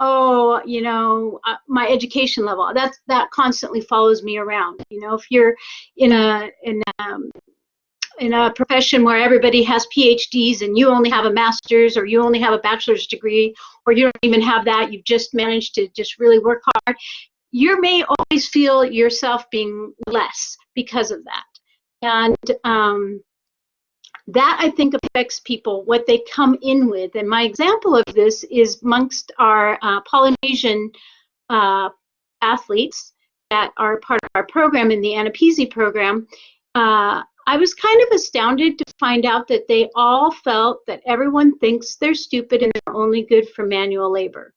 my education level. That constantly follows me around. If you're in a profession where everybody has PhDs and you only have a master's, or you only have a bachelor's degree, or you don't even have that, you've just managed to just really work hard, you may always feel yourself being less because of that. And that, I think, affects people, what they come in with. And my example of this is amongst our Polynesian athletes that are part of our program in the Advocacy program. I was kind of astounded to find out that they all felt that everyone thinks they're stupid and they're only good for manual labor.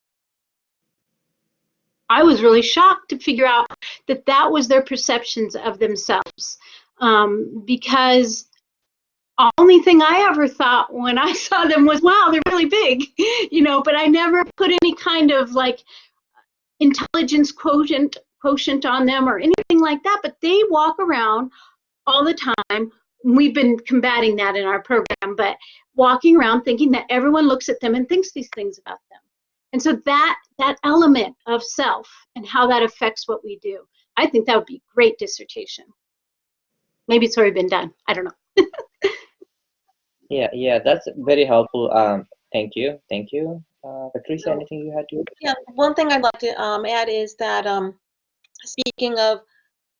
I was really shocked to figure out that that was their perceptions of themselves, because the only thing I ever thought when I saw them was, wow, they're really big, but I never put any kind of like intelligence quotient on them or anything like that. But they walk around all the time. We've been combating that in our program, but walking around thinking that everyone looks at them and thinks these things about them. And so that element of self and how that affects what we do, I think that would be a great dissertation. Maybe it's already been done. I don't know. Yeah, that's very helpful. Thank you. Patricia, anything you had to? Yeah, one thing I'd like to add is that speaking of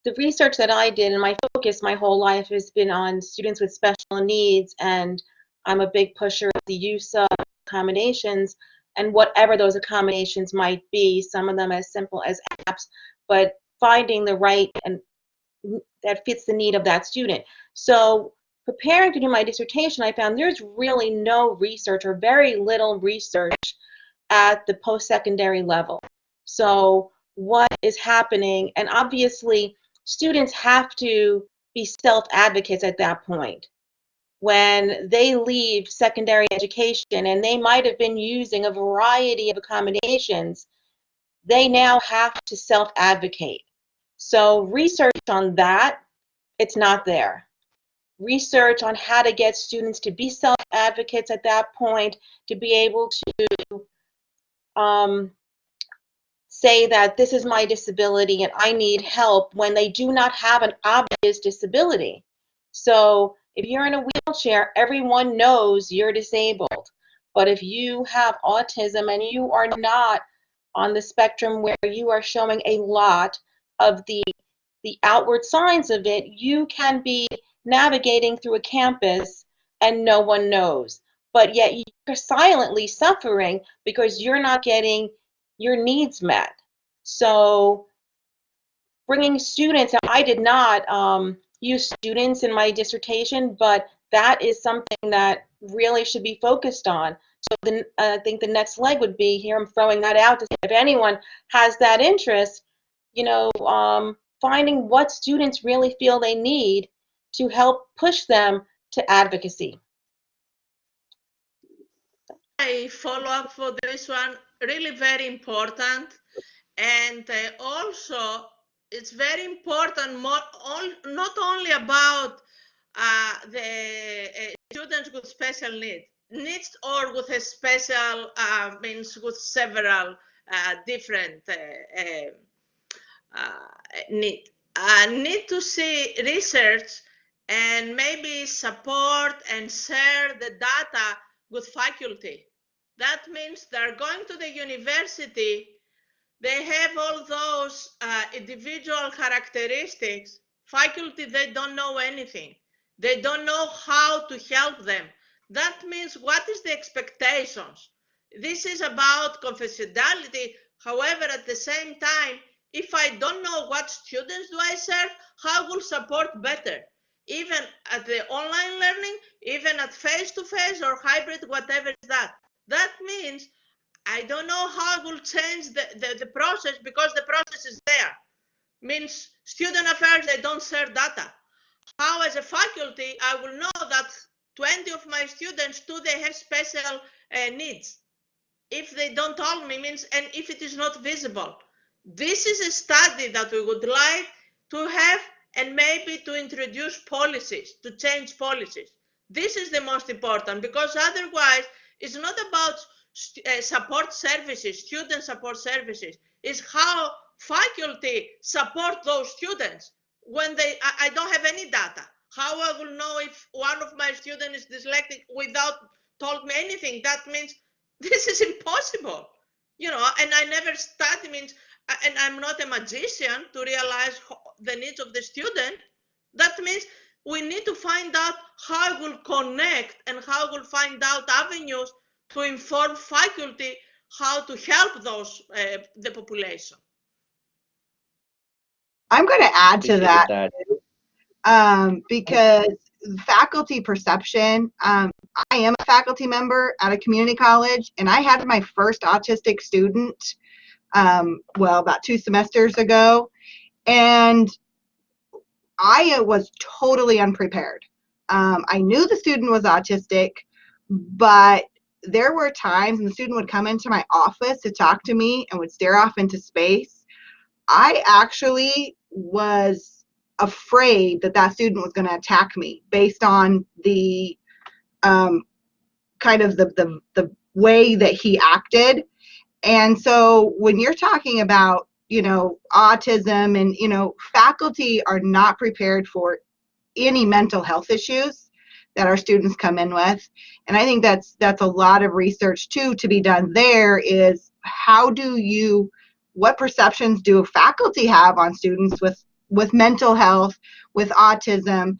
the research that I did, and my focus my whole life has been on students with special needs, and I'm a big pusher of the use of accommodations, and whatever those accommodations might be, some of them as simple as apps, but finding the right and that fits the need of that student. So preparing to do my dissertation, I found there's really no research or very little research at the post-secondary level. So what is happening, and obviously students have to be self-advocates at that point. When they leave secondary education and they might have been using a variety of accommodations, they now have to self-advocate. So research on that, it's not there. Research on how to get students to be self-advocates at that point, to be able to say that this is my disability and I need help when they do not have an obvious disability. So if you're in a wheelchair, everyone knows you're disabled. But if you have autism and you are not on the spectrum where you are showing a lot of the outward signs of it, you can be navigating through a campus and no one knows. But yet you're silently suffering because you're not getting your needs met. So bringing students, I did not use students in my dissertation, but that is something that really should be focused on. So then I think the next leg would be, here I'm throwing that out to see if anyone has that interest, finding what students really feel they need to help push them to advocacy. I follow up for this one, really very important. And also, it's very important, not only about the students with special needs or with a special, means with several different needs. Need to see research and maybe support and share the data with faculty. That means they're going to the university, they have all those individual characteristics. Faculty, they don't know anything. They don't know how to help them. That means, what is the expectations? This is about confidentiality. However, at the same time, If I don't know what students do I serve, how will support better? Even at the online learning, even at face-to-face or hybrid, whatever is that. That means I don't know how I will change the process, because the process is there. Means student affairs, they don't share data. How as a faculty, I will know that 20 of my students, do they have special needs? If they don't tell me, means, and if it is not visible. This is a study that we would like to have, and maybe to introduce policies, to change policies. This is the most important, because otherwise it's not about support services, student support services. It's how faculty support those students when I don't have any data. How I will know if one of my students is dyslexic without told me anything? That means this is impossible, and I never study, means, and I'm not a magician to realize the needs of the student. That means we need to find out how we'll connect and how we'll find out avenues to inform faculty how to help those the population. I'm going to add to Appreciate that, that. because faculty perception, I am a faculty member at a community college, and I had my first autistic student, about 2 semesters ago, and I was totally unprepared. I knew the student was autistic, but there were times when the student would come into my office to talk to me and would stare off into space. I actually was afraid that student was going to attack me based on the kind of the way that he acted. And so when you're talking about, autism, and, faculty are not prepared for any mental health issues that our students come in with. And I think that's a lot of research too to be done there, is what perceptions do faculty have on students with mental health, with autism?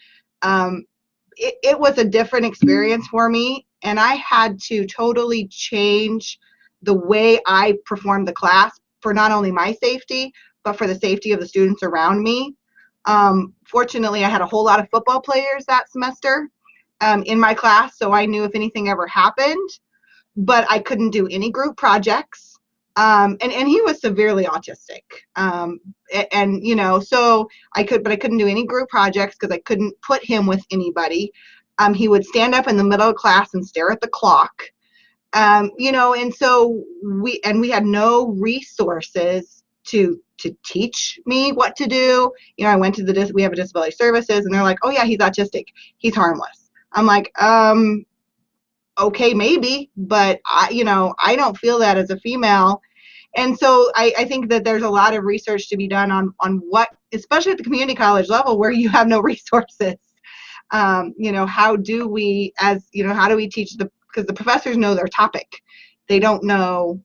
It was a different experience for me, and I had to totally change the way I performed the class for not only my safety, but for the safety of the students around me. Fortunately, I had a whole lot of football players that semester in my class, so I knew if anything ever happened, but I couldn't do any group projects. And he was severely autistic. So I couldn't do any group projects because I couldn't put him with anybody. He would stand up in the middle of class and stare at the clock. And so we had no resources to teach me what to do. I went to we have a disability services, and they're like, oh yeah, he's autistic, he's harmless. I'm like, okay, maybe, but I don't feel that as a female. And so I think that there's a lot of research to be done on what, especially at the community college level where you have no resources. How do we teach because the professors know their topic. They don't know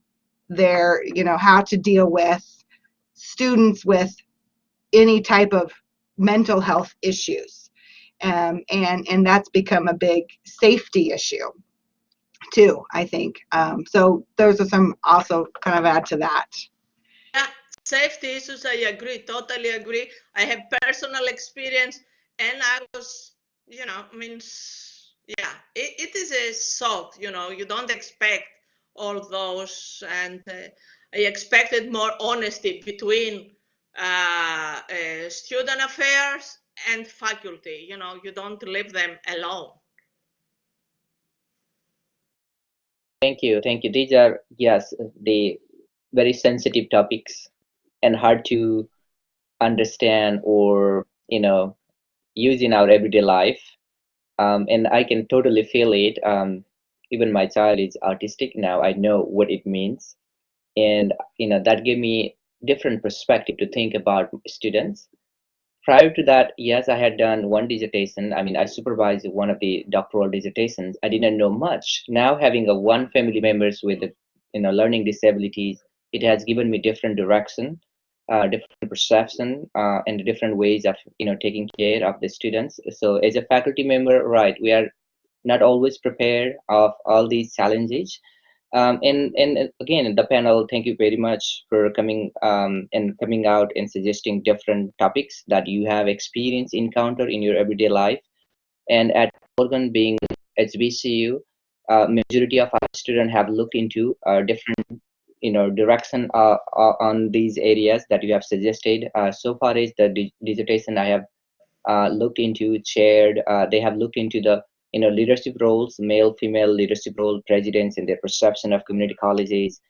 how to deal with students with any type of mental health issues. And that's become a big safety issue too, I think. So those are some also kind of add to that. Yeah, safety issues, I agree, totally agree. I have personal experience, and I was, it is a shock, you don't expect all those, and I expected more honesty between student affairs and faculty, you don't leave them alone. Thank you. These are, yes, the very sensitive topics and hard to understand or, use in our everyday life. And I can totally feel it. Even my child is autistic now. I know what it means. And, that gave me different perspective to think about students. Prior to that, yes, I had done one dissertation. I mean, I supervised one of the doctoral dissertations. I didn't know much. Now, having one family members with, learning disabilities, it has given me different direction, different perception, and different ways of, taking care of the students. So, as a faculty member, right, we are not always prepared of all these challenges. And again, the panel, thank you very much for coming and coming out and suggesting different topics that you have experience encounter in your everyday life. And at Morgan being HBCU, majority of our students have looked into different direction on these areas that you have suggested. So far as the dissertation I have looked into, chaired, they have looked into the leadership roles, male, female leadership role, presidents and their perception of community colleges.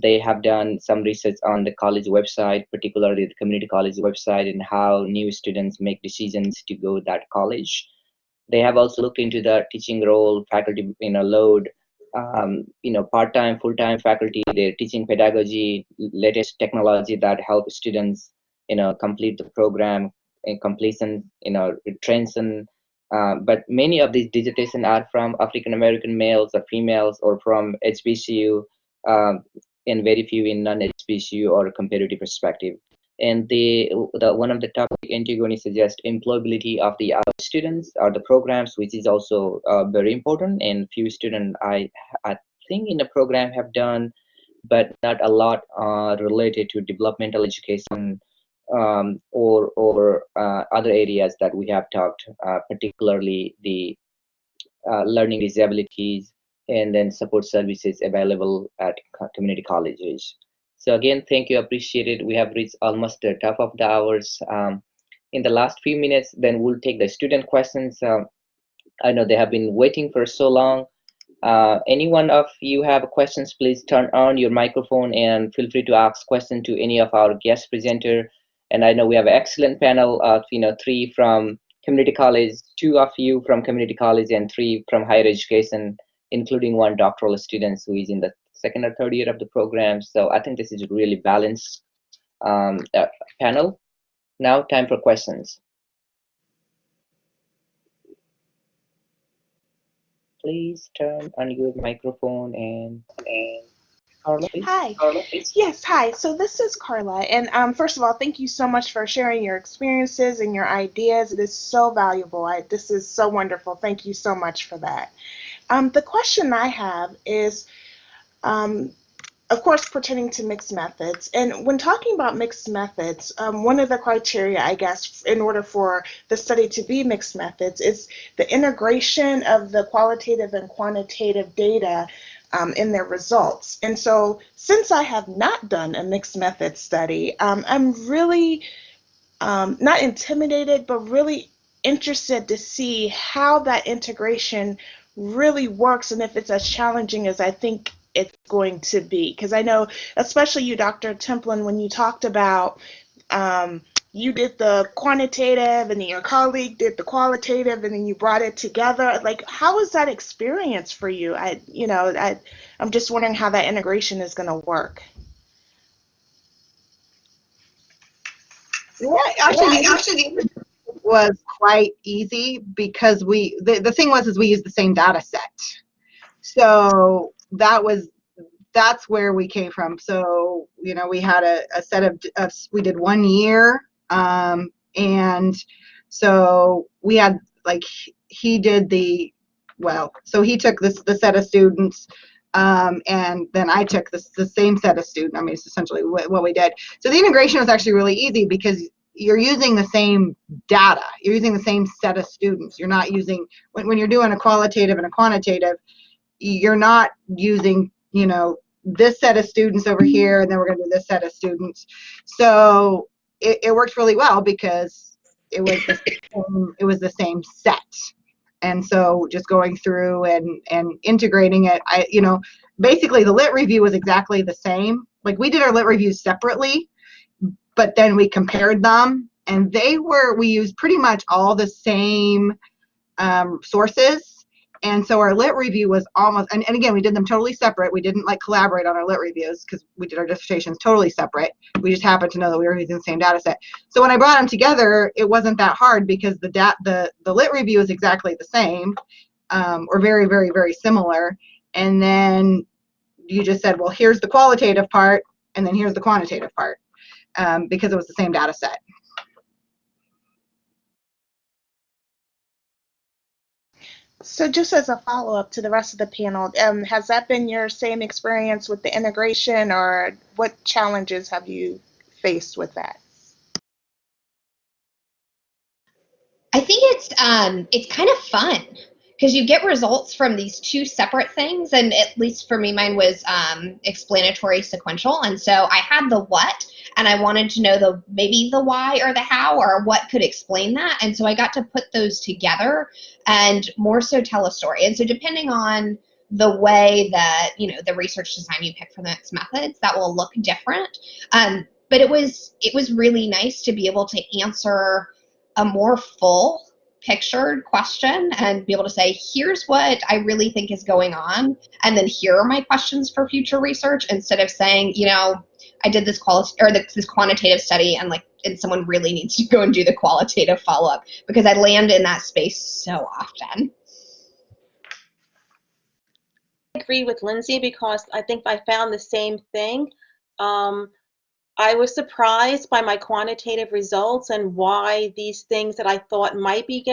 They have done some research on the college website, particularly the community college website, and how new students make decisions to go that college. They have also looked into the teaching role, faculty load, part-time, full-time faculty, their teaching pedagogy, latest technology that help students complete the program and completion, retention. But many of these dissertations are from African American males or females or from HBCU, and very few in non-HBCU or comparative perspective. And the one of the topic Antigone suggests employability of the students or the programs, which is also very important. And few students I think in the program have done, but not a lot related to developmental education, or other areas that we have talked, particularly the learning disabilities and then support services available at community colleges. So again, thank you, appreciate it. We have reached almost the top of the hours. In the last few minutes, then we'll take the student questions. I know they have been waiting for so long. Any one of you have questions, please turn on your microphone and feel free to ask questions to any of our guest presenter. And I know we have an excellent panel of 3 from community college, 2 of you from community college, and 3 from higher education, including 1 doctoral student who is in the 2nd or 3rd year of the program. So I think this is a really balanced panel. Now, time for questions. Please turn on your microphone and Karla, please. Hi. Karla, please. Yes, hi. So this is Karla. And first of all, thank you so much for sharing your experiences and your ideas. It is so valuable. This is so wonderful. Thank you so much for that. The question I have is, of course, pertaining to mixed methods. And when talking about mixed methods, one of the criteria, I guess, in order for the study to be mixed methods is the integration of the qualitative and quantitative data in their results. And so since I have not done a mixed method study, I'm really not intimidated, but really interested to see how that integration really works and if it's as challenging as I think it's going to be. Because I know, especially you, Dr. Templin, when you talked about you did the quantitative and then your colleague did the qualitative and then you brought it together. Like, how was that experience for you? I'm just wondering how that integration is going to work. Yeah, actually, it was quite easy because the thing was we used the same data set. So that's where we came from. So, we had a set of we did 1 year, and so we had, like, he did so he took the set of students, and then I took the same set of students. I mean, it's essentially what we did. So the integration was actually really easy because you're using the same data. You're using the same set of students. You're not using, when you're doing a qualitative and a quantitative, you're not using, this set of students over here, and then we're going to do this set of students. So it worked really well because it was the same set. And so just going through and integrating it, basically the lit review was exactly the same. Like, we did our lit reviews separately, but then we compared them, and we used pretty much all the same sources. And so our lit review was almost, and again, we did them totally separate. We didn't collaborate on our lit reviews because we did our dissertations totally separate. We just happened to know that we were using the same data set. So when I brought them together, it wasn't that hard because the lit review is exactly the same, or very, very, very similar. And then you just said, well, here's the qualitative part, and then here's the quantitative part, because it was the same data set. So just as a follow-up to the rest of the panel, has that been your same experience with the integration, or what challenges have you faced with that? I think it's kind of fun because you get results from these two separate things, and at least for me, mine was explanatory sequential, and so I had the what, and I wanted to know maybe the why or the how or what could explain that, and so I got to put those together and more so tell a story, and so depending on the way that the research design you pick for the next methods, that will look different. But it was really nice to be able to answer a more full pictured question and be able to say, here's what I really think is going on, and then here are my questions for future research, instead of saying, I did this this quantitative study, and someone really needs to go and do the qualitative follow-up, because I land in that space so often. I agree with Lindsay because I think I found the same thing. I was surprised by my quantitative results and why these things that I thought might be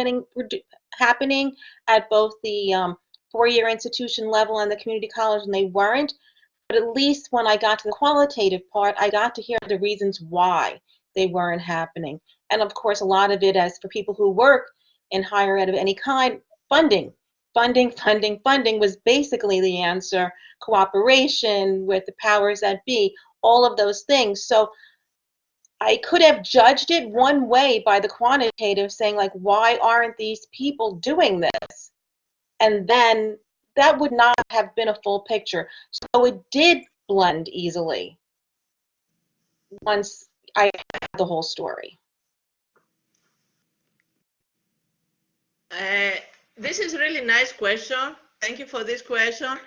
happening at both the four-year institution level and the community college, and they weren't. But at least when I got to the qualitative part, I got to hear the reasons why they weren't happening. And of course, a lot of it, as for people who work in higher ed of any kind, funding was basically the answer. Cooperation with the powers that be, all of those things. So I could have judged it one way by the quantitative, saying why aren't these people doing this? And then that would not have been a full picture. So it did blend easily once I had the whole story. This is a really nice question. Thank you for this question.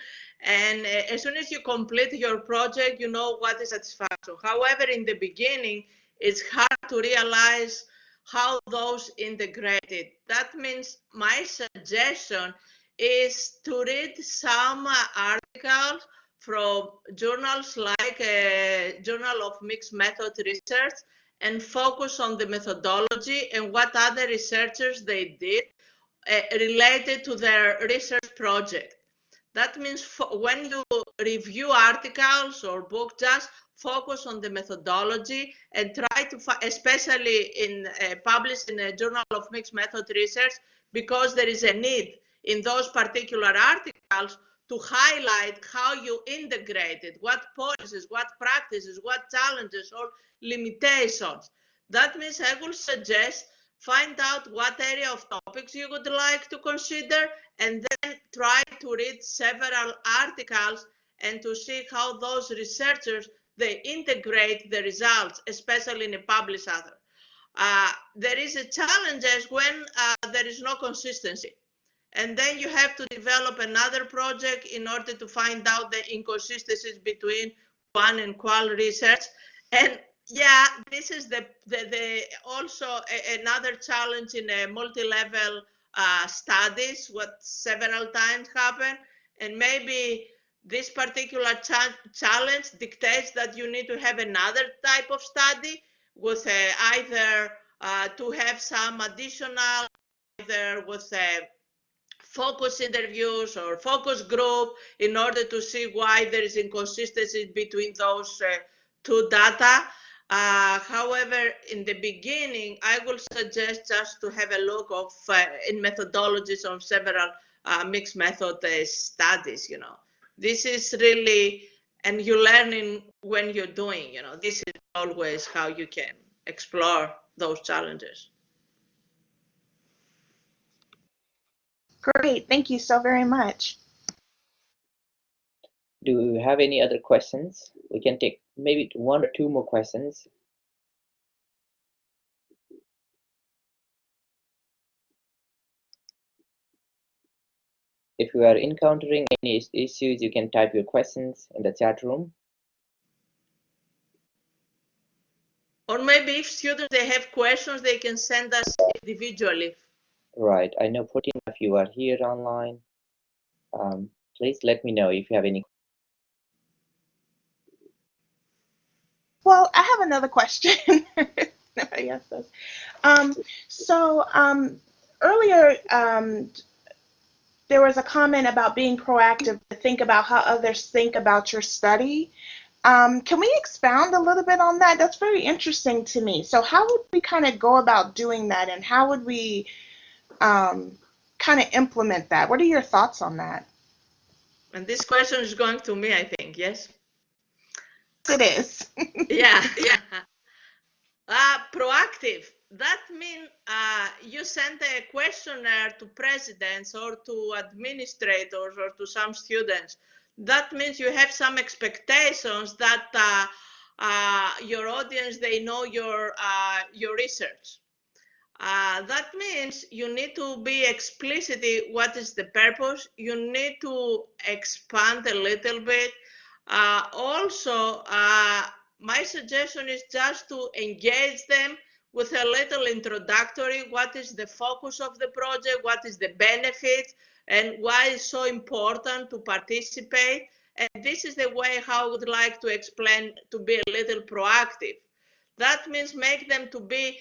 And as soon as you complete your project, you know what is satisfaction. However, in the beginning, it's hard to realize how those integrated. That means my suggestion is to read some articles from journals like Journal of Mixed Method Research and focus on the methodology and what other researchers they did related to their research project. That means when you review articles or books, just focus on the methodology and try to, especially in published in a Journal of Mixed Method Research, because there is a need in those particular articles to highlight how you integrated, what policies, what practices, what challenges or limitations. That means I will suggest find out what area of topics you would like to consider, and then try to read several articles and to see how those researchers, they integrate the results, especially in a published author. There is a challenge when there is no consistency. And then you have to develop another project in order to find out the inconsistencies between quant and qual research. And yeah, this is also another challenge in a multi-level studies, what several times happen. And maybe this particular challenge dictates that you need to have another type of study with either to have some additional, either with focus interviews or focus group in order to see why there is inconsistency between those two data. However, in the beginning, I will suggest just to have a look of in methodologies of several mixed method studies. This is really, and you're learning when you're doing. This is always how you can explore those challenges. Great, thank you so very much. Do you have any other questions? We can take maybe one or two more questions. If you are encountering any issues, you can type your questions in the chat room. Or maybe if students they have questions, they can send us individually. Right. I know 14 of you are here online. Please let me know if you have any. Well, I have another question. Nobody else does. Earlier, there was a comment about being proactive to think about how others think about your study. Can we expound a little bit on that? That's very interesting to me. So how would we kind of go about doing that, and how would we kind of implement that? What are your thoughts on that? And this question is going to me, I think, yes? It is. Yeah. Proactive. That means you send a questionnaire to presidents or to administrators or to some students. That means you have some expectations that your audience, they know your research. That means you need to be explicit what is the purpose. You need to expand a little bit. Also, my suggestion is just to engage them with a little introductory. What is the focus of the project? What is the benefit? And why it's so important to participate? And this is the way how I would like to explain, to be a little proactive. That means make them to be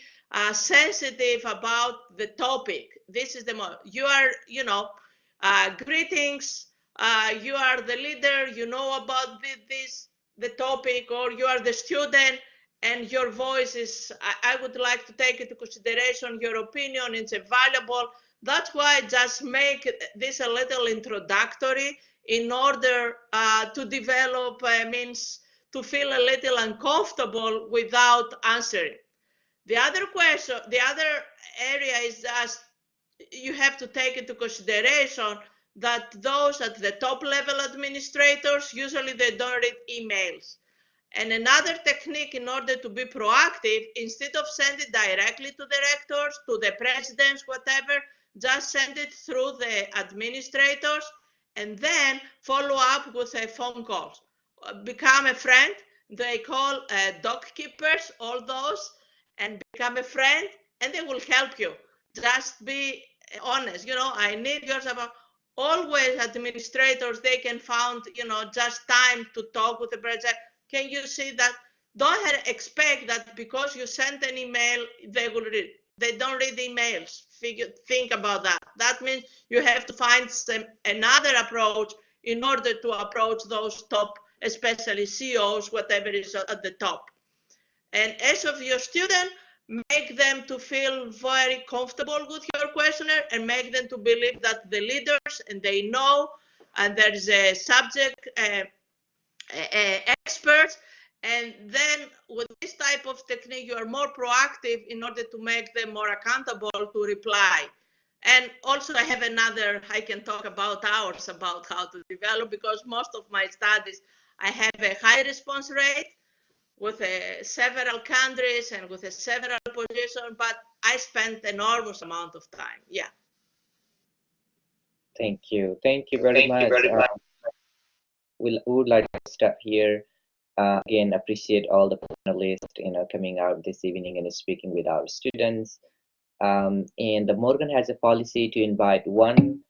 sensitive about the topic. This is the most, you are, greetings, you are the leader, you know about the topic, or you are the student and your voice is, I would like to take into consideration your opinion, it's valuable. That's why I just make this a little introductory in order to develop, means to feel a little uncomfortable without answering. The other question, the other area is just you have to take into consideration that those at the top level administrators, usually they don't read emails. And another technique in order to be proactive, instead of sending directly to the rectors, to the presidents, whatever, just send it through the administrators and then follow up with a phone calls. Become a friend. They call dog keepers, all those, and become a friend, and they will help you. Just be honest. I need your support. Always administrators, they can find, just time to talk with the president. Can you see that? Don't expect that because you sent an email, they will read. They don't read emails. Think about that. That means you have to find another approach in order to approach those top, especially CEOs, whatever is at the top. And as of your student, make them to feel very comfortable with your questionnaire and make them to believe that the leaders and they know, and there is a subject experts. And then with this type of technique, you are more proactive in order to make them more accountable to reply. And also I have another, I can talk about hours about how to develop, because most of my studies, I have a high response rate with several countries and with several positions, but I spent enormous amount of time. Yeah. Thank you. Thank you very much. We would like to stop here. Again, appreciate all the panelists, coming out this evening and speaking with our students. And the Morgan has a policy to invite one,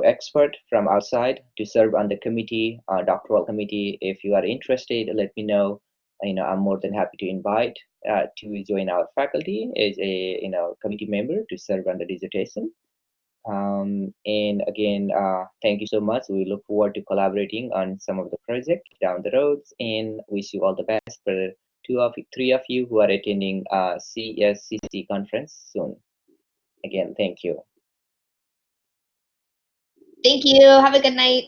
expert from outside to serve on the committee, doctoral committee. If you are interested, let me know. I'm more than happy to invite to join our faculty as a, committee member to serve on the dissertation. And again, thank you so much. We look forward to collaborating on some of the projects down the roads, and wish you all the best for three of you who are attending CSCC conference soon. Again, thank you. Thank you. Have a good night.